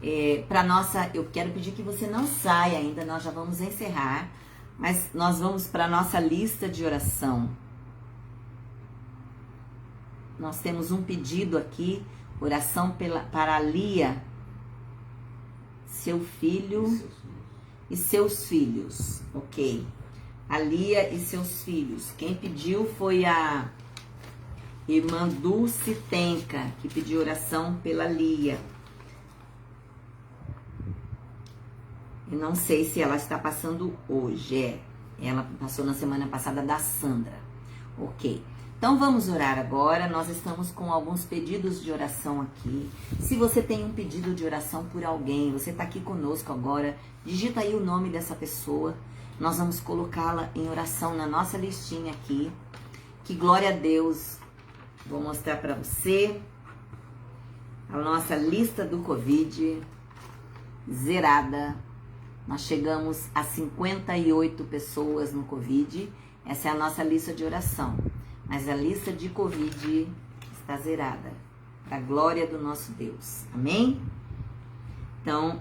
eu quero pedir que você não saia ainda, nós já vamos encerrar, mas nós vamos para a nossa lista de oração. Nós temos um pedido aqui, Oração para a Lia, seu filho e seus filhos. Ok. A Lia e seus filhos. Quem pediu foi a irmã Dulce Tenca, que pediu oração pela Lia. Eu não sei se ela está passando hoje. Ela passou na semana passada da Sandra. Ok. Então vamos orar agora. Nós estamos com alguns pedidos de oração aqui. Se você tem um pedido de oração por alguém, você está aqui conosco agora, digita aí o nome dessa pessoa. Nós vamos colocá-la em oração na nossa listinha aqui. Que glória a Deus. Vou mostrar para você a nossa lista do Covid zerada. Nós chegamos a 58 pessoas no Covid. Essa é a nossa lista de oração. Mas a lista de Covid está zerada. Para a glória do nosso Deus. Amém? Então,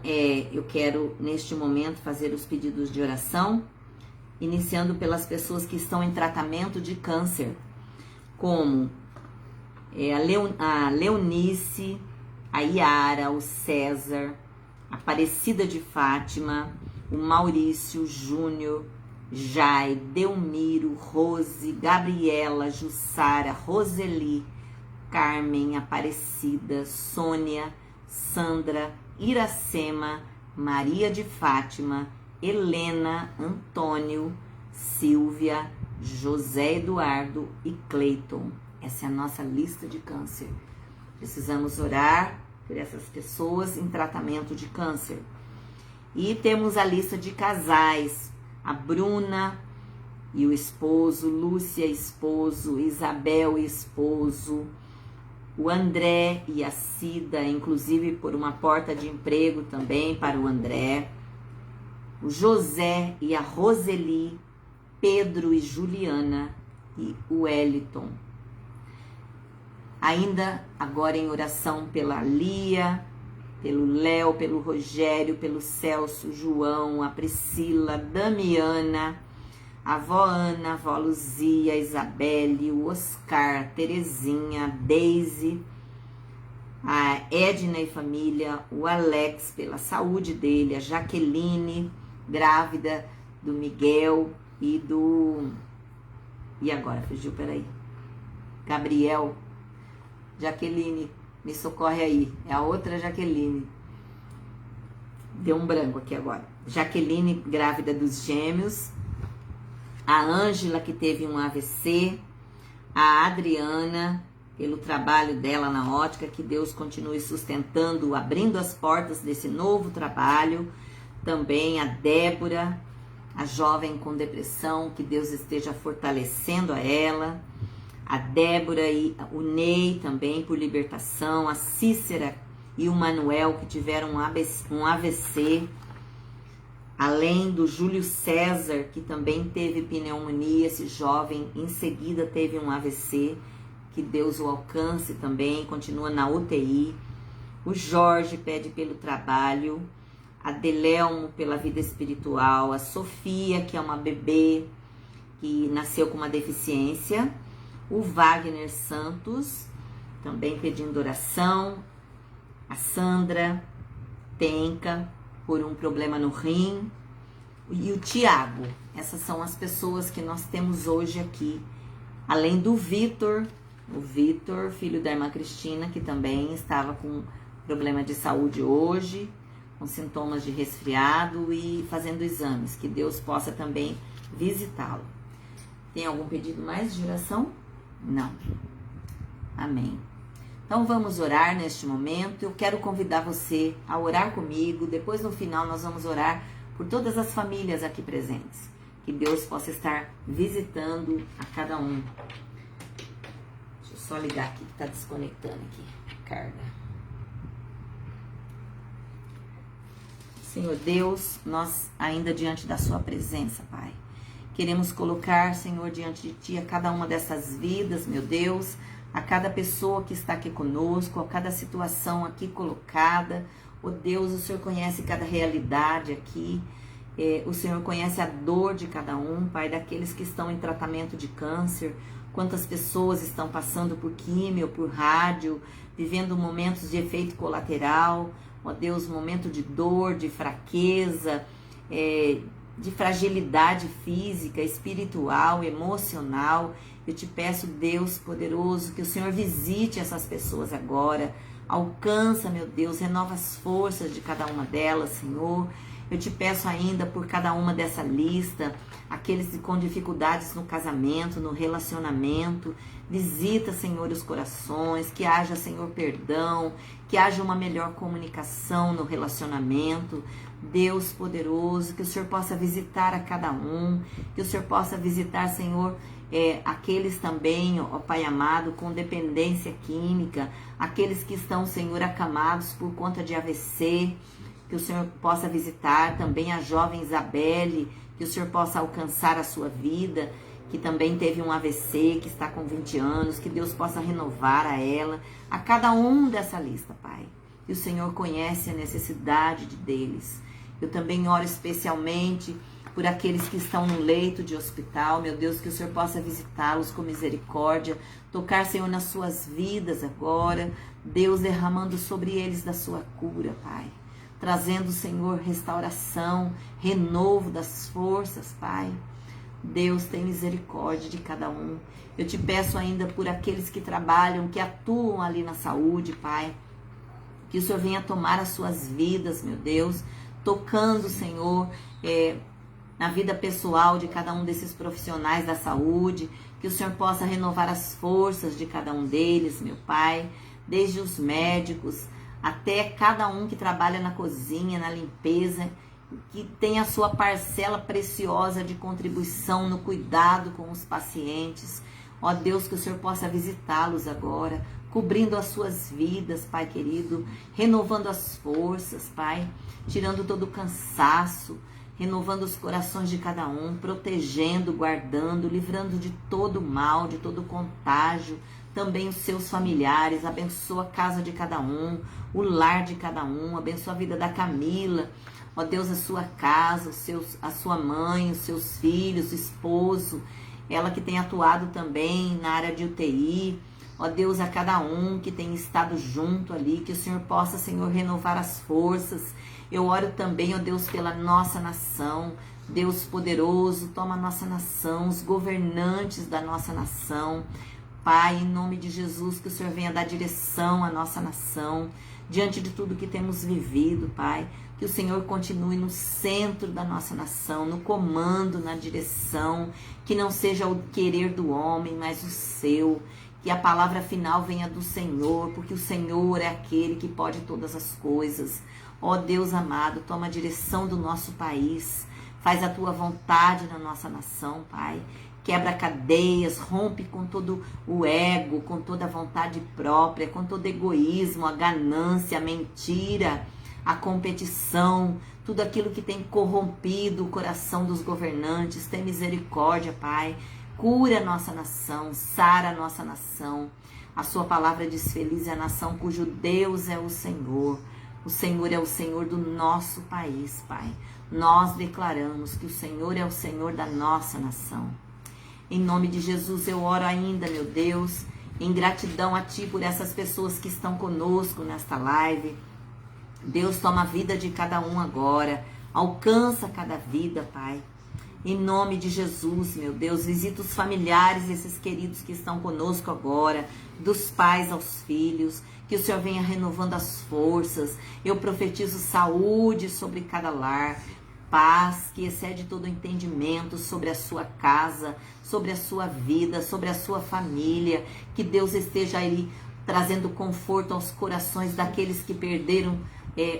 eu quero, neste momento, fazer os pedidos de oração. Iniciando pelas pessoas que estão em tratamento de câncer. Como a Leonice, a Yara, o César, a Aparecida de Fátima, o Maurício, o Júnior, Jai, Delmiro, Rose, Gabriela, Jussara, Roseli, Carmen, Aparecida, Sônia, Sandra, Iracema, Maria de Fátima, Helena, Antônio, Silvia, José Eduardo e Cleiton. Essa é a nossa lista de câncer. Precisamos orar por essas pessoas em tratamento de câncer. E temos a lista de casais. A Bruna e o esposo, Lúcia, esposo, Isabel, esposo, o André e a Cida, inclusive por uma porta de emprego também para o André, o José e a Roseli, Pedro e Juliana e o Wellington. Ainda agora em oração pela Lia, pelo Léo, pelo Rogério, pelo Celso, João, a Priscila, Damiana, a avó Ana, a avó Luzia, a Isabelle, o Oscar, a Terezinha, a Deise, a Edna e família, o Alex, pela saúde dele, a Jaqueline, grávida do Miguel e do... E agora, fugiu, peraí. Gabriel, Jaqueline, me socorre aí. É a outra Jaqueline. Deu um branco aqui agora. Jaqueline, grávida dos gêmeos. A Ângela, que teve um AVC. A Adriana, pelo trabalho dela na ótica. Que Deus continue sustentando, abrindo as portas desse novo trabalho. Também a Débora, a jovem com depressão. Que Deus esteja fortalecendo a ela. A Débora e o Ney também por libertação, a Cícera e o Manuel que tiveram um AVC, além do Júlio César que também teve pneumonia, esse jovem em seguida teve um AVC, que Deus o alcance também, continua na UTI. O Jorge pede pelo trabalho, a Delelmo pela vida espiritual, a Sofia que é uma bebê que nasceu com uma deficiência, o Wagner Santos, também pedindo oração. A Sandra Tenca, por um problema no rim. E o Tiago. Essas são as pessoas que nós temos hoje aqui. Além do Vitor. O Vitor, filho da irmã Cristina, que também estava com problema de saúde hoje. Com sintomas de resfriado e fazendo exames. Que Deus possa também visitá-lo. Tem algum pedido mais de oração? Não. Amém. Então vamos orar neste momento. Eu quero convidar você a orar comigo. Depois no final nós vamos orar por todas as famílias aqui presentes. Que Deus possa estar visitando a cada um. Deixa eu só ligar aqui que está desconectando aqui. Carga. Senhor Deus, nós ainda diante da sua presença, Pai. Queremos colocar, Senhor, diante de Ti a cada uma dessas vidas, meu Deus, a cada pessoa que está aqui conosco, a cada situação aqui colocada. Oh Deus, o Senhor conhece cada realidade aqui. O Senhor conhece a dor de cada um, Pai, daqueles que estão em tratamento de câncer. Quantas pessoas estão passando por químio, por rádio, vivendo momentos de efeito colateral, ó Deus, momento de dor, de fraqueza, de fragilidade física, espiritual, emocional. Eu te peço, Deus poderoso, que o Senhor visite essas pessoas agora. Alcança, meu Deus, renova as forças de cada uma delas, Senhor. Eu te peço ainda por cada uma dessa lista, aqueles com dificuldades no casamento, no relacionamento. Visita, Senhor, os corações, que haja, Senhor, perdão, que haja uma melhor comunicação no relacionamento. Deus poderoso, que o Senhor possa visitar a cada um, que o Senhor possa visitar, Senhor, aqueles também, ó Pai amado, com dependência química, aqueles que estão, Senhor, acamados por conta de AVC, que o Senhor possa visitar também a jovem Isabelle, que o Senhor possa alcançar a sua vida, que também teve um AVC, que está com 20 anos, que Deus possa renovar a ela, a cada um dessa lista, Pai. E o Senhor conhece a necessidade deles. Eu também oro especialmente por aqueles que estão no leito de hospital, meu Deus, que o Senhor possa visitá-los com misericórdia, tocar, Senhor, nas suas vidas agora, Deus derramando sobre eles da sua cura, Pai. Trazendo, Senhor, restauração, renovo das forças, Pai. Deus, tem misericórdia de cada um. Eu te peço ainda por aqueles que trabalham, que atuam ali na saúde, Pai. Que o Senhor venha tomar as suas vidas, meu Deus, tocando, Senhor, na vida pessoal de cada um desses profissionais da saúde. Que o Senhor possa renovar as forças de cada um deles, meu Pai. Desde os médicos até cada um que trabalha na cozinha, na limpeza, que tem a sua parcela preciosa de contribuição no cuidado com os pacientes. Ó Deus, que o Senhor possa visitá-los agora, cobrindo as suas vidas, Pai querido, renovando as forças, Pai, tirando todo o cansaço, renovando os corações de cada um, protegendo, guardando, livrando de todo mal, de todo contágio, também os seus familiares. Abençoa a casa de cada um, o lar de cada um, abençoa a vida da Camila, ó Deus, a sua casa, a sua mãe, os seus filhos, o esposo, ela que tem atuado também na área de UTI, ó Deus, a cada um que tem estado junto ali, que o Senhor possa, Senhor, renovar as forças. Eu oro também, ó Deus, pela nossa nação. Deus poderoso, toma a nossa nação, os governantes da nossa nação. Pai, em nome de Jesus, que o Senhor venha dar direção à nossa nação, diante de tudo que temos vivido, Pai. Que o Senhor continue no centro da nossa nação, no comando, na direção, que não seja o querer do homem, mas o seu. Que a palavra final venha do Senhor, porque o Senhor é aquele que pode todas as coisas. Ó Deus amado, toma a direção do nosso país, faz a tua vontade na nossa nação, Pai. Quebra cadeias, rompe com todo o ego, com toda a vontade própria, com todo o egoísmo, a ganância, a mentira, a competição, tudo aquilo que tem corrompido o coração dos governantes. Tem misericórdia, Pai. Cura a nossa nação, sara a nossa nação. A sua palavra diz: feliz é a nação cujo Deus é o Senhor. O Senhor é o Senhor do nosso país, Pai. Nós declaramos que o Senhor é o Senhor da nossa nação. Em nome de Jesus, eu oro ainda, meu Deus, em gratidão a Ti por essas pessoas que estão conosco nesta live. Deus, toma a vida de cada um agora. Alcança cada vida, Pai. Em nome de Jesus, meu Deus, visita os familiares desses queridos que estão conosco agora, dos pais aos filhos, que o Senhor venha renovando as forças. Eu profetizo saúde sobre cada lar, paz que excede todo entendimento sobre a sua casa, sobre a sua vida, sobre a sua família. Que Deus esteja aí trazendo conforto aos corações daqueles que perderam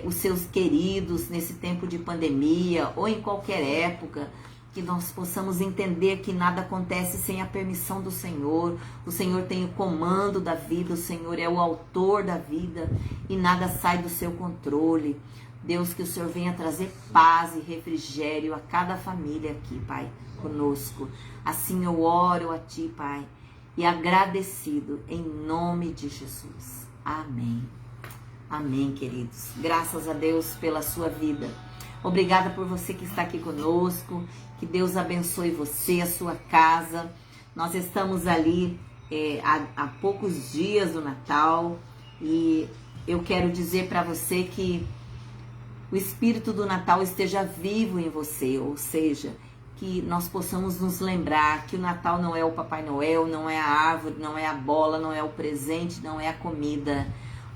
os seus queridos nesse tempo de pandemia ou em qualquer época. Que nós possamos entender que nada acontece sem a permissão do Senhor. O Senhor tem o comando da vida, o Senhor é o autor da vida e nada sai do seu controle. Deus, que o Senhor venha trazer paz e refrigério a cada família aqui, Pai, conosco. Assim eu oro a Ti, Pai, e agradecido em nome de Jesus. Amém. Amém, queridos. Graças a Deus pela sua vida. Obrigada por você que está aqui conosco. Que Deus abençoe você, a sua casa. Nós estamos ali há poucos dias do Natal e eu quero dizer para você que o espírito do Natal esteja vivo em você, ou seja, que nós possamos nos lembrar que o Natal não é o Papai Noel, não é a árvore, não é a bola, não é o presente, não é a comida.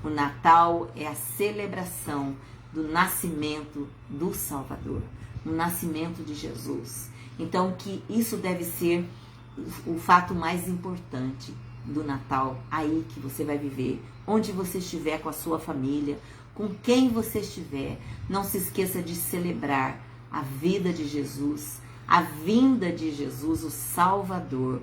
O Natal é a celebração do nascimento do Salvador, o nascimento de Jesus. Então, que isso deve ser o fato mais importante do Natal, aí que você vai viver, onde você estiver com a sua família, com quem você estiver. Não se esqueça de celebrar a vida de Jesus, a vinda de Jesus, o Salvador.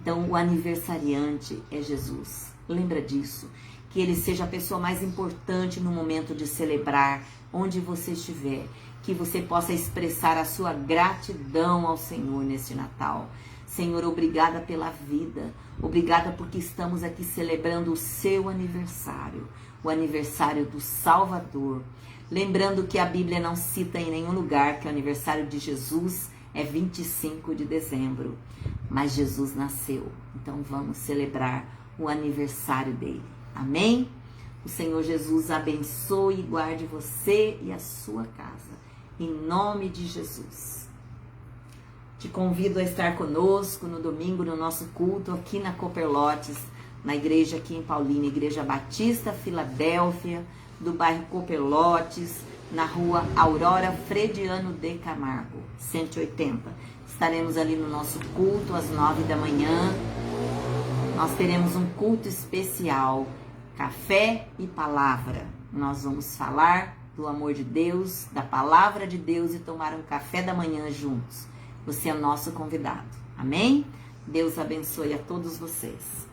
Então, o aniversariante é Jesus. Lembra disso. Que ele seja a pessoa mais importante no momento de celebrar, onde você estiver. Que você possa expressar a sua gratidão ao Senhor neste Natal. Senhor, obrigada pela vida. Obrigada porque estamos aqui celebrando o seu aniversário. O aniversário do Salvador. Lembrando que a Bíblia não cita em nenhum lugar que o aniversário de Jesus é 25 de dezembro, mas Jesus nasceu, então vamos celebrar o aniversário dele, amém? O Senhor Jesus abençoe e guarde você e a sua casa, em nome de Jesus. Te convido a estar conosco no domingo, no nosso culto aqui na Copperlotes, na igreja aqui em Paulínia, Igreja Batista Filadélfia, do bairro Copperlotes, na rua Aurora Frediano de Camargo, 180. Estaremos ali no nosso culto às 9 da manhã. Nós teremos um culto especial, café e palavra. Nós vamos falar do amor de Deus, da palavra de Deus e tomar um café da manhã juntos. Você é o nosso convidado. Amém? Deus abençoe a todos vocês.